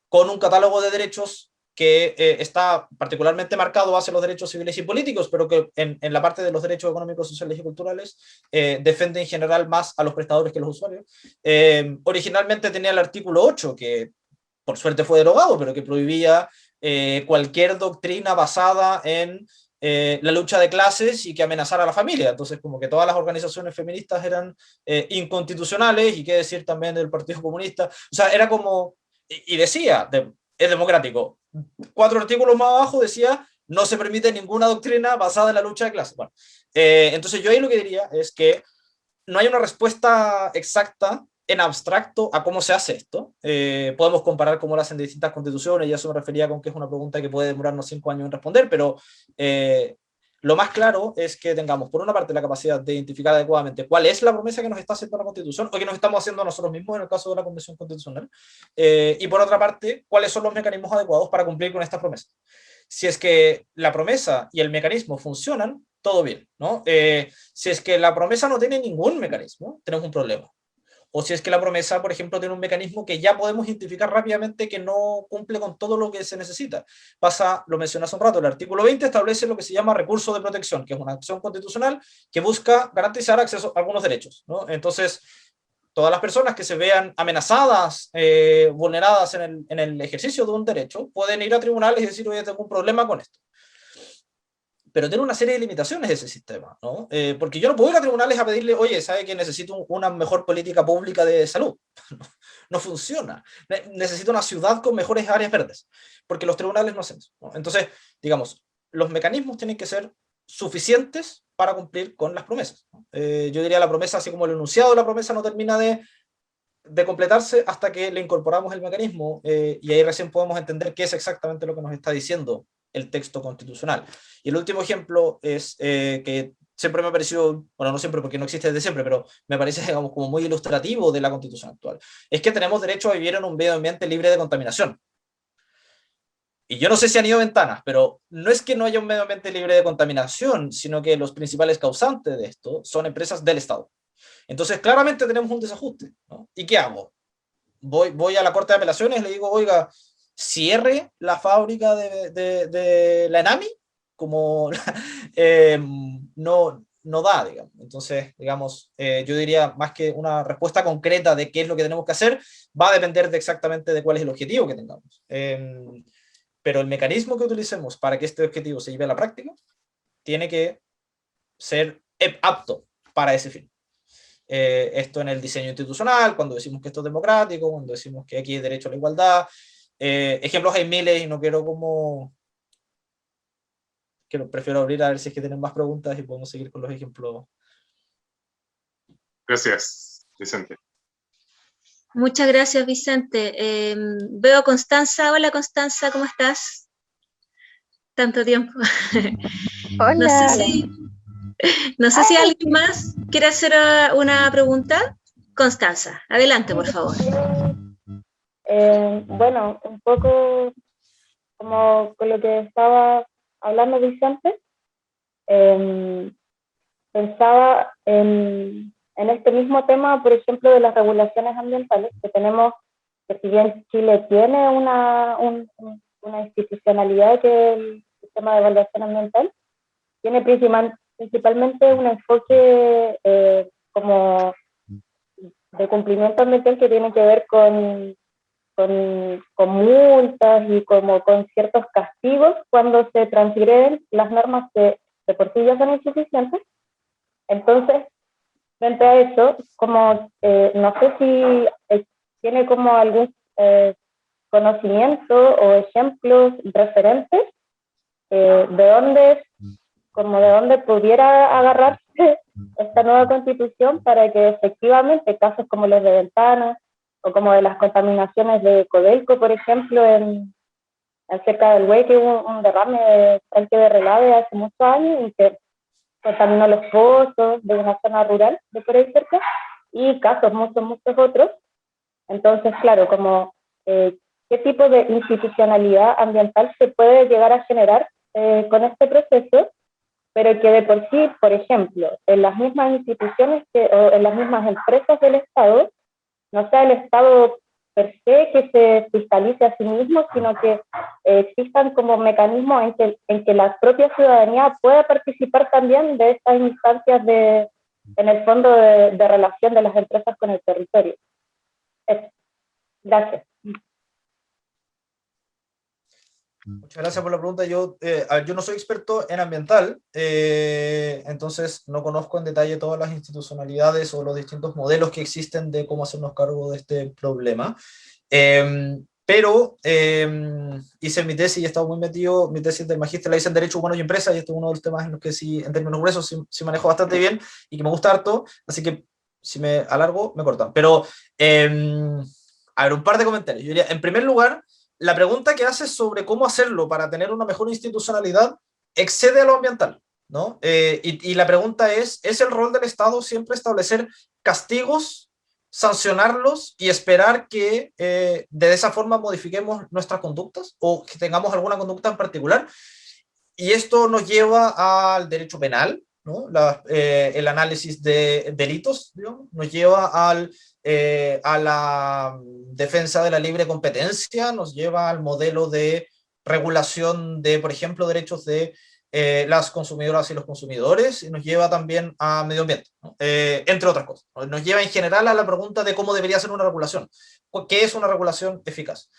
con un catálogo de derechos que está particularmente marcado hacia los derechos civiles y políticos, pero que en la parte de los derechos económicos, sociales y culturales defiende en general más a los prestadores que los usuarios. Originalmente tenía el artículo 8, que por suerte fue derogado, pero que prohibía cualquier doctrina basada en la lucha de clases y que amenazara a la familia. Entonces, como que todas las organizaciones feministas eran inconstitucionales, y qué decir también del Partido Comunista. O sea, era como, y decía, es democrático. 4 artículos más abajo decía, no se permite ninguna doctrina basada en la lucha de clases. Bueno, entonces yo ahí lo que diría es que no hay una respuesta exacta en abstracto a cómo se hace esto. Podemos comparar cómo lo hacen de distintas constituciones, y eso me refería con que es una pregunta que puede demorarnos 5 años en responder, pero lo más claro es que tengamos, por una parte, la capacidad de identificar adecuadamente cuál es la promesa que nos está haciendo la Constitución, o que nos estamos haciendo nosotros mismos en el caso de la Convención Constitucional, y por otra parte, cuáles son los mecanismos adecuados para cumplir con esta promesa. Si es que la promesa y el mecanismo funcionan, todo bien, ¿no? Si es que la promesa no tiene ningún mecanismo, tenemos un problema. O si es que la promesa, por ejemplo, tiene un mecanismo que ya podemos identificar rápidamente que no cumple con todo lo que se necesita. Pasa, lo mencioné hace un rato, el artículo 20 establece lo que se llama recurso de protección, que es una acción constitucional que busca garantizar acceso a algunos derechos, ¿no? Entonces, todas las personas que se vean amenazadas, vulneradas en el ejercicio de un derecho, pueden ir a tribunales y decir, oye, tengo un problema con esto. Pero tiene una serie de limitaciones ese sistema, ¿no? Porque yo no puedo ir a tribunales a pedirle, oye, ¿sabe que necesito una mejor política pública de salud? No funciona. Necesito una ciudad con mejores áreas verdes, porque los tribunales no hacen eso, ¿no? Entonces, digamos, los mecanismos tienen que ser suficientes para cumplir con las promesas, ¿no? Yo diría la promesa, así como el enunciado de la promesa no termina de completarse hasta que le incorporamos el mecanismo, y ahí recién podemos entender qué es exactamente lo que nos está diciendo el texto constitucional. Y el último ejemplo es que siempre me ha parecido, bueno, no siempre porque no existe desde siempre, pero me parece, digamos, como muy ilustrativo de la Constitución actual, es que tenemos derecho a vivir en un medio ambiente libre de contaminación. Y yo no sé si han ido ventanas, pero no es que no haya un medio ambiente libre de contaminación, sino que los principales causantes de esto son empresas del Estado. Entonces, claramente tenemos un desajuste, ¿no? ¿Y qué hago? Voy a la Corte de Apelaciones y le digo, oiga, cierre la fábrica de la ENAMI, como no da, digamos. Entonces, digamos, yo diría, más que una respuesta concreta de qué es lo que tenemos que hacer, va a depender exactamente de cuál es el objetivo que tengamos. Pero el mecanismo que utilicemos para que este objetivo se lleve a la práctica tiene que ser apto para ese fin. Esto en el diseño institucional, cuando decimos que esto es democrático, cuando decimos que aquí hay derecho a la igualdad. Ejemplos hay miles y no quiero prefiero abrir a ver si es que tienen más preguntas y podemos seguir con los ejemplos. Gracias, Vicente. Muchas gracias, Vicente. Veo a Constanza. Hola, Constanza, ¿cómo estás? Tanto tiempo. Hola. No sé si alguien más quiere hacer una pregunta. Constanza, adelante, por favor. Bueno, un poco como con lo que estaba hablando Vicente, pensaba en este mismo tema, por ejemplo, de las regulaciones ambientales, que tenemos, que si bien Chile tiene una institucionalidad que es el sistema de evaluación ambiental, tiene principalmente un enfoque como de cumplimiento ambiental que tiene que ver con multas y como con ciertos castigos cuando se transgreden las normas que de por sí ya son insuficientes. Entonces, frente a eso, como no sé si tiene como algún conocimiento o ejemplos referentes de dónde pudiera agarrarse esta nueva constitución para que efectivamente casos como los de Ventanas o como de las contaminaciones de Codelco, por ejemplo, cerca del Hue, que hubo un derrame de tanque de relave hace muchos años y que contaminó los pozos de una zona rural de por ahí cerca, y casos muchos otros. Entonces, claro, como qué tipo de institucionalidad ambiental se puede llegar a generar con este proceso, pero que de por sí, por ejemplo, en las mismas instituciones o en las mismas empresas del Estado, no sea el Estado per se que se fiscalice a sí mismo, sino que existan como mecanismos en que la propia ciudadanía pueda participar también de estas instancias en el fondo de relación de las empresas con el territorio. Gracias. Muchas gracias por la pregunta. Yo no soy experto en ambiental, entonces no conozco en detalle todas las institucionalidades o los distintos modelos que existen de cómo hacernos cargo de este problema. Pero hice mi tesis y he estado muy metido, mi tesis del magíster la hice en Derecho Humano y Empresas, y este es uno de los temas en los que sí, en términos gruesos, sí manejo bastante bien y que me gusta harto, así que si me alargo, me cortan. Pero, a ver, un par de comentarios. Yo diría, en primer lugar, la pregunta que haces sobre cómo hacerlo para tener una mejor institucionalidad excede a lo ambiental, ¿no? Y la pregunta ¿es el rol del Estado siempre establecer castigos, sancionarlos y esperar que de esa forma modifiquemos nuestras conductas o que tengamos alguna conducta en particular? Y esto nos lleva al derecho penal, ¿no? El análisis de delitos, digamos, nos lleva a la defensa de la libre competencia, nos lleva al modelo de regulación de, por ejemplo, derechos de las consumidoras y los consumidores, y nos lleva también a medio ambiente, ¿no? Entre otras cosas. Nos lleva en general a la pregunta de cómo debería ser una regulación. ¿Qué es una regulación eficaz?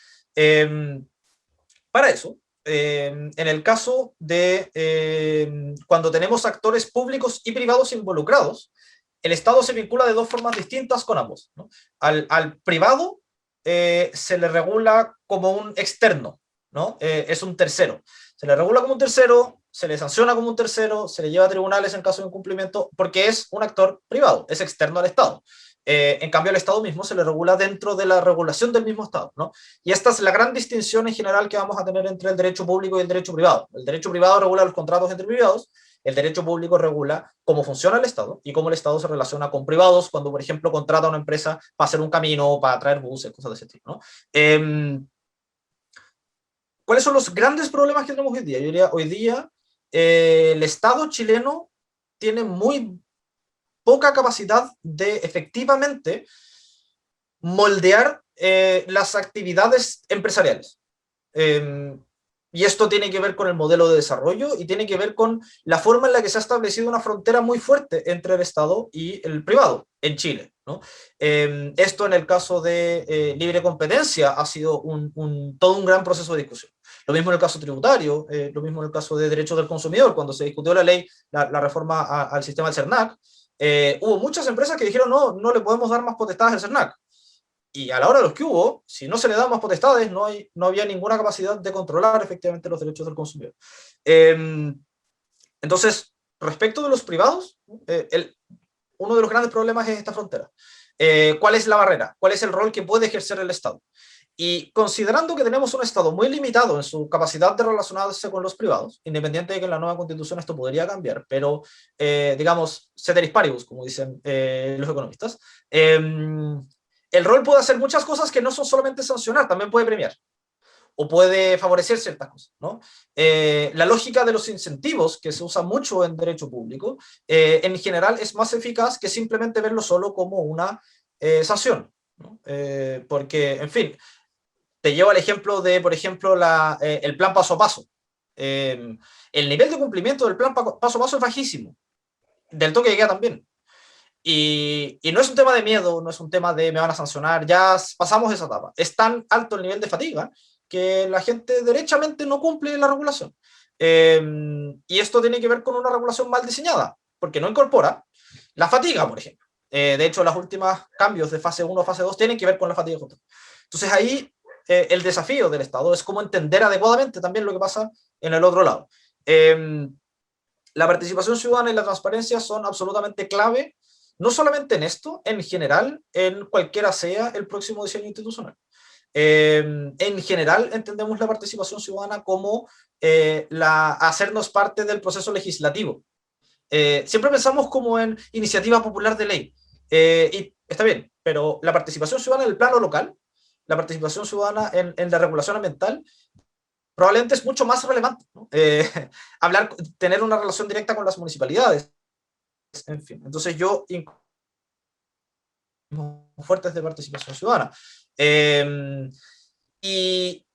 Para eso, en el caso de cuando tenemos actores públicos y privados involucrados, el Estado se vincula de dos formas distintas con ambos, ¿no? Al privado se le regula como un externo, ¿no? Es un tercero. Se le regula como un tercero, se le sanciona como un tercero, se le lleva a tribunales en caso de incumplimiento, porque es un actor privado, es externo al Estado. En cambio, al Estado mismo se le regula dentro de la regulación del mismo Estado, ¿no? Y esta es la gran distinción en general que vamos a tener entre el derecho público y el derecho privado. El derecho privado regula los contratos entre privados, el derecho público regula cómo funciona el Estado y cómo el Estado se relaciona con privados cuando, por ejemplo, contrata a una empresa para hacer un camino, para traer buses, cosas de ese tipo, ¿no? ¿Cuáles son los grandes problemas que tenemos hoy día? Yo diría, hoy día el Estado chileno tiene muy poca capacidad de efectivamente moldear las actividades empresariales. Y esto tiene que ver con el modelo de desarrollo y tiene que ver con la forma en la que se ha establecido una frontera muy fuerte entre el Estado y el privado en Chile, ¿no? Esto en el caso de libre competencia ha sido todo un gran proceso de discusión. Lo mismo en el caso tributario, lo mismo en el caso de derechos del consumidor. Cuando se discutió la ley, la reforma al sistema del CERNAC, hubo muchas empresas que dijeron no le podemos dar más potestades al CERNAC. Y a la hora de los que hubo, si no se le da más potestades, no había ninguna capacidad de controlar efectivamente los derechos del consumidor. Entonces, respecto de los privados, uno de los grandes problemas es esta frontera. ¿Cuál es la barrera? ¿Cuál es el rol que puede ejercer el Estado? Y considerando que tenemos un Estado muy limitado en su capacidad de relacionarse con los privados, independiente de que en la nueva Constitución esto podría cambiar, pero digamos, ceteris paribus, como dicen los economistas, el rol puede hacer muchas cosas que no son solamente sancionar, también puede premiar o puede favorecer ciertas cosas, ¿no? La lógica de los incentivos, que se usa mucho en derecho público, en general es más eficaz que simplemente verlo solo como una sanción, ¿no? Porque, en fin, te llevo al ejemplo de, por ejemplo, el plan paso a paso. El nivel de cumplimiento del plan paso a paso es bajísimo, del toque de queda también. Y no es un tema de miedo, no es un tema de me van a sancionar, ya pasamos esa etapa. Es tan alto el nivel de fatiga que la gente derechamente no cumple la regulación. Y esto tiene que ver con una regulación mal diseñada, porque no incorpora la fatiga, por ejemplo. De hecho, los últimos cambios de fase 1 a fase 2 tienen que ver con la fatiga. Entonces ahí el desafío del Estado es cómo entender adecuadamente también lo que pasa en el otro lado. La participación ciudadana y la transparencia son absolutamente clave, no solamente en esto, en general, en cualquiera sea el próximo diseño institucional. En general, entendemos la participación ciudadana como hacernos parte del proceso legislativo. Siempre pensamos como en iniciativa popular de ley, y está bien, pero la participación ciudadana en el plano local, la participación ciudadana en la regulación ambiental probablemente es mucho más relevante, ¿no? Tener una relación directa con las municipalidades, en fin. Entonces yo fuertes de participación ciudadana. Y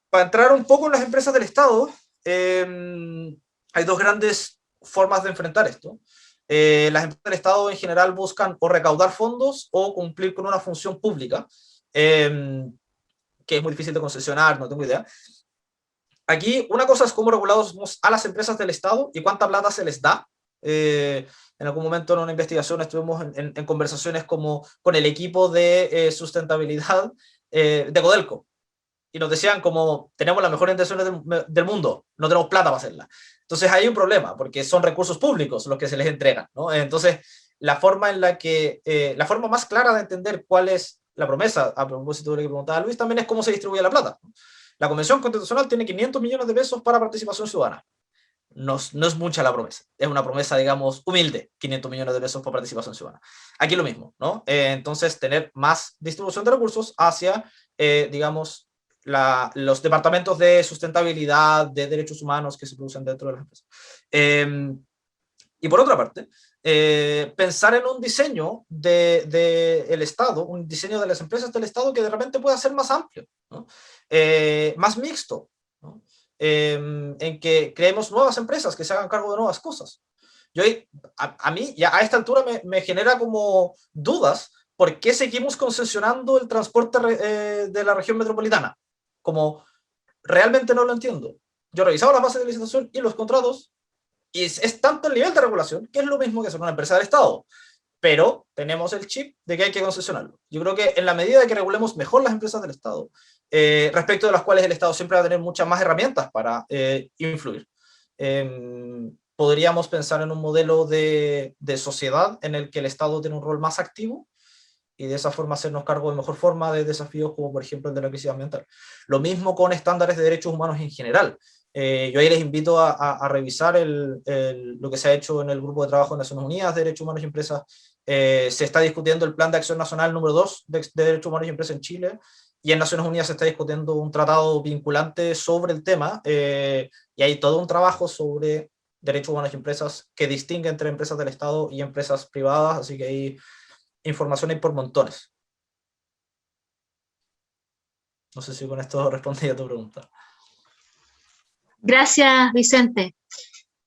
para entrar un poco en las empresas del Estado, hay dos grandes formas de enfrentar esto. Las empresas del Estado en general buscan o recaudar fondos o cumplir con una función pública, que es muy difícil de concesionar, no tengo idea. Aquí una cosa es cómo regulamos a las empresas del Estado y cuánta plata se les da. En algún momento en una investigación estuvimos en conversaciones como con el equipo de sustentabilidad de Codelco, y nos decían como, tenemos las mejores intenciones del mundo, no tenemos plata para hacerla. Entonces hay un problema, porque son recursos públicos los que se les entregan, ¿no? Entonces, la forma más clara de entender cuál es la promesa, a propósito de lo que preguntaba Luis, también es cómo se distribuye la plata. La Convención Constitucional tiene 500 millones de pesos para participación ciudadana. No es mucha la promesa, es una promesa, digamos, humilde, 500 millones de pesos por participación ciudadana. Aquí lo mismo, ¿no? Entonces, tener más distribución de recursos hacia, digamos, los departamentos de sustentabilidad, de derechos humanos que se producen dentro de las empresas. Y por otra parte, pensar en un diseño del Estado, un diseño de las empresas del Estado que de repente pueda ser más amplio, ¿no? Más mixto, ¿no? En que creemos nuevas empresas que se hagan cargo de nuevas cosas. A mí, ya a esta altura, me genera como dudas por qué seguimos concesionando el transporte de la región metropolitana. Como realmente no lo entiendo. Yo he revisado las bases de licitación y los contratos, y es tanto el nivel de regulación que es lo mismo que ser una empresa del Estado, pero tenemos el chip de que hay que concesionarlo. Yo creo que en la medida de que regulemos mejor las empresas del Estado, respecto de las cuales el Estado siempre va a tener muchas más herramientas para influir, podríamos pensar en un modelo de sociedad en el que el Estado tiene un rol más activo y de esa forma hacernos cargo de mejor forma de desafíos como por ejemplo el de la crisis ambiental. Lo mismo con estándares de derechos humanos en general. Yo ahí les invito a revisar lo que se ha hecho en el Grupo de Trabajo de Naciones Unidas de Derechos Humanos y Empresas. Se está discutiendo el Plan de Acción Nacional número 2 de Derechos Humanos y Empresas en Chile, y en Naciones Unidas se está discutiendo un tratado vinculante sobre el tema, y hay todo un trabajo sobre derechos humanos y empresas que distingue entre empresas del Estado y empresas privadas, así que hay información ahí por montones. No sé si con esto respondí a tu pregunta. Gracias, Vicente.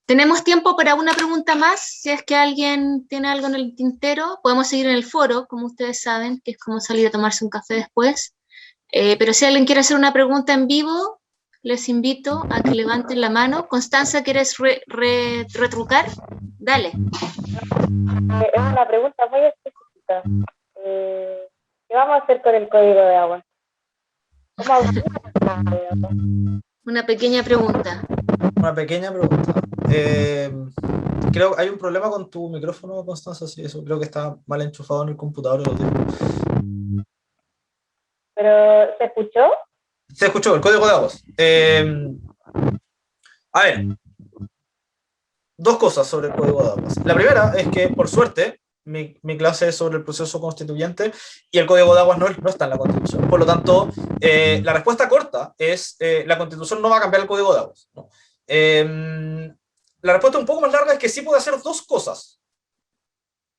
Tenemos tiempo para una pregunta más, si es que alguien tiene algo en el tintero. Podemos seguir en el foro, como ustedes saben, que es como salir a tomarse un café después. Pero si alguien quiere hacer una pregunta en vivo, les invito a que levanten la mano. Constanza, ¿quieres retrucar? Dale. Es una pregunta muy específica. ¿Qué vamos a hacer con el código de agua? ¿Cómo vamos a hacer con el código de agua? Una pequeña pregunta. Una pequeña pregunta. Creo que hay un problema con tu micrófono, Constanza, sí, eso creo que está mal enchufado en el computador. ¿Pero se escuchó? Se escuchó, el código de aguas. A ver, dos cosas sobre el código de aguas. La primera es que, por suerte, mi clase es sobre el proceso constituyente y el código de aguas no está en la Constitución. Por lo tanto, la respuesta corta es la Constitución no va a cambiar el código de aguas, ¿no? La respuesta un poco más larga es que sí puede hacer dos cosas.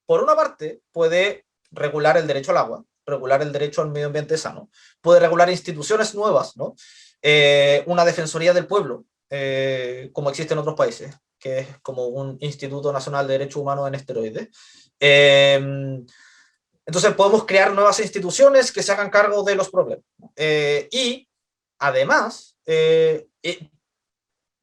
Por una parte, puede regular el derecho al agua, regular el derecho al medio ambiente sano, puede regular instituciones nuevas, ¿no? Una defensoría del pueblo, como existe en otros países, que es como un Instituto Nacional de Derechos Humanos en esteroides. Entonces podemos crear nuevas instituciones que se hagan cargo de los problemas. Y además,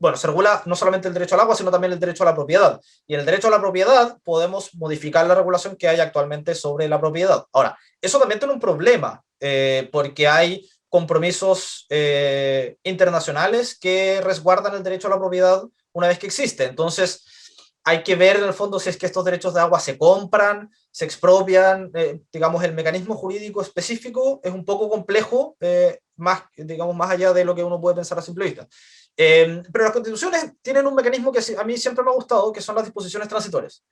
bueno, se regula no solamente el derecho al agua, sino también el derecho a la propiedad. Y en el derecho a la propiedad podemos modificar la regulación que hay actualmente sobre la propiedad. Ahora, eso también tiene un problema, porque hay compromisos internacionales que resguardan el derecho a la propiedad una vez que existe. Entonces, hay que ver en el fondo si es que estos derechos de agua se compran, se expropian, digamos, el mecanismo jurídico específico es un poco complejo, más allá de lo que uno puede pensar a simple vista. Pero las constituciones tienen un mecanismo que a mí siempre me ha gustado, que son las disposiciones transitorias.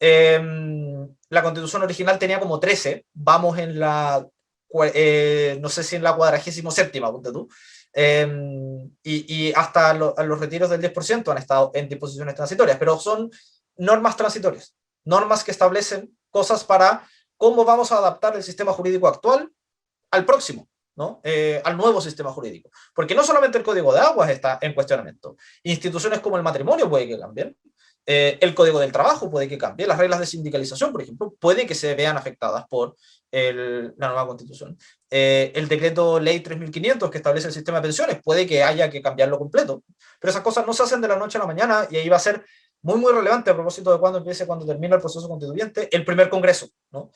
La constitución original tenía como 13, vamos en la no sé si en la 47ª, ponte tú, y hasta los retiros del 10% han estado en disposiciones transitorias, pero son normas transitorias, normas que establecen cosas para cómo vamos a adaptar el sistema jurídico actual al próximo, ¿no? Al nuevo sistema jurídico. Porque no solamente el Código de Aguas está en cuestionamiento, instituciones como el matrimonio puede que cambien, el Código del Trabajo puede que cambie, las reglas de sindicalización, por ejemplo, puede que se vean afectadas por la nueva Constitución. El decreto ley 3500 que establece el sistema de pensiones, puede que haya que cambiarlo completo, pero esas cosas no se hacen de la noche a la mañana, y ahí va a ser muy, muy relevante a propósito de cuando empiece, cuando termine el proceso constituyente, el primer congreso, ¿no?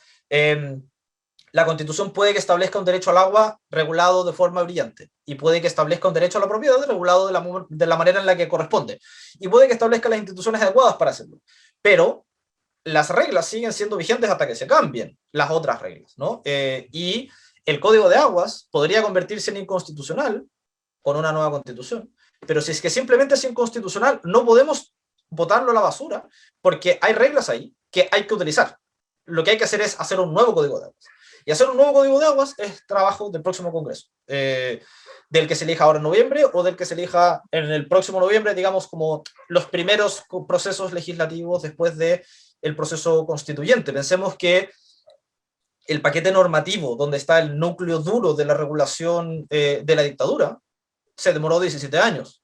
La Constitución puede que establezca un derecho al agua regulado de forma brillante, y puede que establezca un derecho a la propiedad regulado de la manera en la que corresponde, y puede que establezca las instituciones adecuadas para hacerlo, pero las reglas siguen siendo vigentes hasta que se cambien las otras reglas, ¿no? Y el Código de Aguas podría convertirse en inconstitucional con una nueva Constitución, pero si es que simplemente es inconstitucional, no podemos botarlo a la basura, porque hay reglas ahí que hay que utilizar. Lo que hay que hacer es hacer un nuevo Código de Aguas. Y hacer un nuevo Código de Aguas es trabajo del próximo Congreso, del que se elija ahora en noviembre, o del que se elija en el próximo noviembre, digamos, como los primeros procesos legislativos después del proceso constituyente. Pensemos que el paquete normativo, donde está el núcleo duro de la regulación de la dictadura, se demoró 17 años.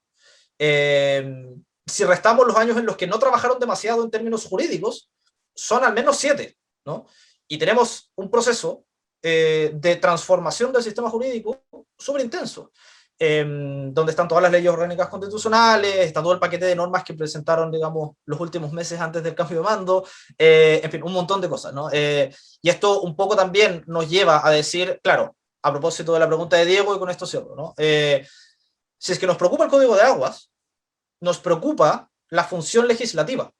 Si restamos los años en los que no trabajaron demasiado en términos jurídicos, son al menos 7, ¿no? Y tenemos un proceso de transformación del sistema jurídico súper intenso, donde están todas las leyes orgánicas constitucionales, está todo el paquete de normas que presentaron, digamos, los últimos meses antes del cambio de mando, en fin, un montón de cosas, ¿no? Y esto un poco también nos lleva a decir, claro, a propósito de la pregunta de Diego, y con esto cierro, ¿no? Si es que nos preocupa el Código de Aguas, nos preocupa la función legislativa.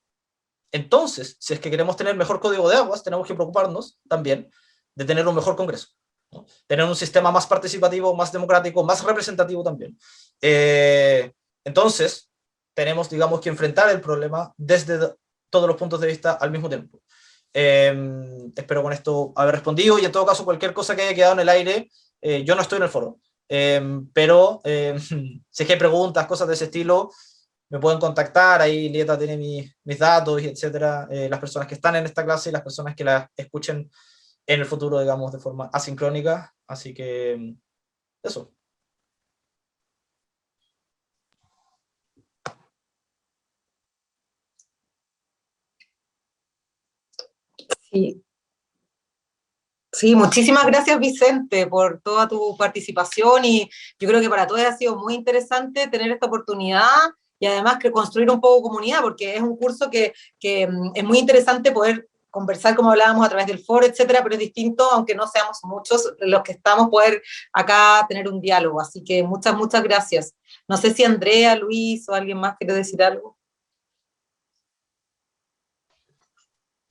Entonces, si es que queremos tener mejor Código de Aguas, tenemos que preocuparnos también de tener un mejor Congreso, ¿no? Tener un sistema más participativo, más democrático, más representativo también. Entonces, tenemos, digamos, que enfrentar el problema desde todos los puntos de vista al mismo tiempo. Espero con esto haber respondido, y en todo caso, cualquier cosa que haya quedado en el aire, yo no estoy en el foro, pero si es que hay preguntas, cosas de ese estilo, me pueden contactar. Ahí Lieta tiene mis datos, y etcétera, las personas que están en esta clase y las personas que la escuchen en el futuro, digamos, de forma asincrónica. Así que eso. Sí. Sí, muchísimas gracias, Vicente, por toda tu participación, y yo creo que para todos ha sido muy interesante tener esta oportunidad, y además que construir un poco comunidad, porque es un curso que es muy interesante poder conversar, como hablábamos, a través del foro, etcétera, pero es distinto, aunque no seamos muchos los que estamos, poder acá tener un diálogo. Así que muchas, muchas gracias. No sé si Andrea, Luis o alguien más quiere decir algo.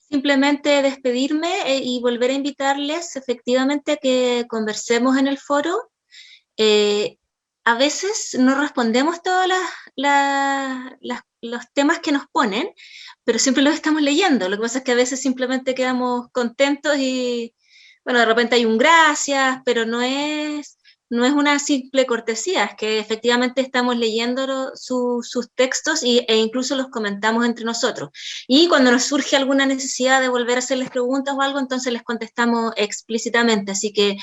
Simplemente despedirme y volver a invitarles efectivamente a que conversemos en el foro. A veces no respondemos todos los temas que nos ponen, pero siempre los estamos leyendo. Lo que pasa es que a veces simplemente quedamos contentos y, bueno, de repente hay un gracias, pero no es una simple cortesía, es que efectivamente estamos leyendo sus textos e incluso los comentamos entre nosotros. Y cuando nos surge alguna necesidad de volver a hacerles preguntas o algo, entonces les contestamos explícitamente. Así que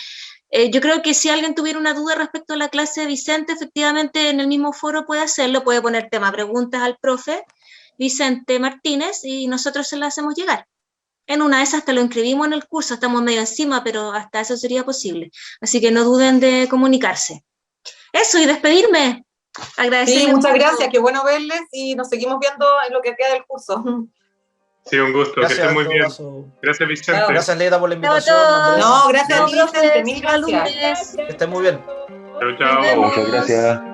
yo creo que si alguien tuviera una duda respecto a la clase de Vicente, efectivamente en el mismo foro puede hacerlo, puede poner tema preguntas al profe Vicente Martínez y nosotros se las hacemos llegar. En una de esas hasta lo inscribimos en el curso, estamos medio encima, pero hasta eso sería posible. Así que no duden de comunicarse. Eso, y despedirme. Agradecerles. Sí, muchas gracias, qué bueno verles, y nos seguimos viendo en lo que queda del curso. Sí, un gusto, Gracias, que estés muy bien. caso. Gracias, Vicente. Chao. Gracias, Lieta, por la invitación. Chao a todos. Andrés. No, gracias, Chao, Vicente, profes, mil chao, gracias. alumnos. Que estén muy bien. Chao, chao. Nos vemos. Muchas gracias.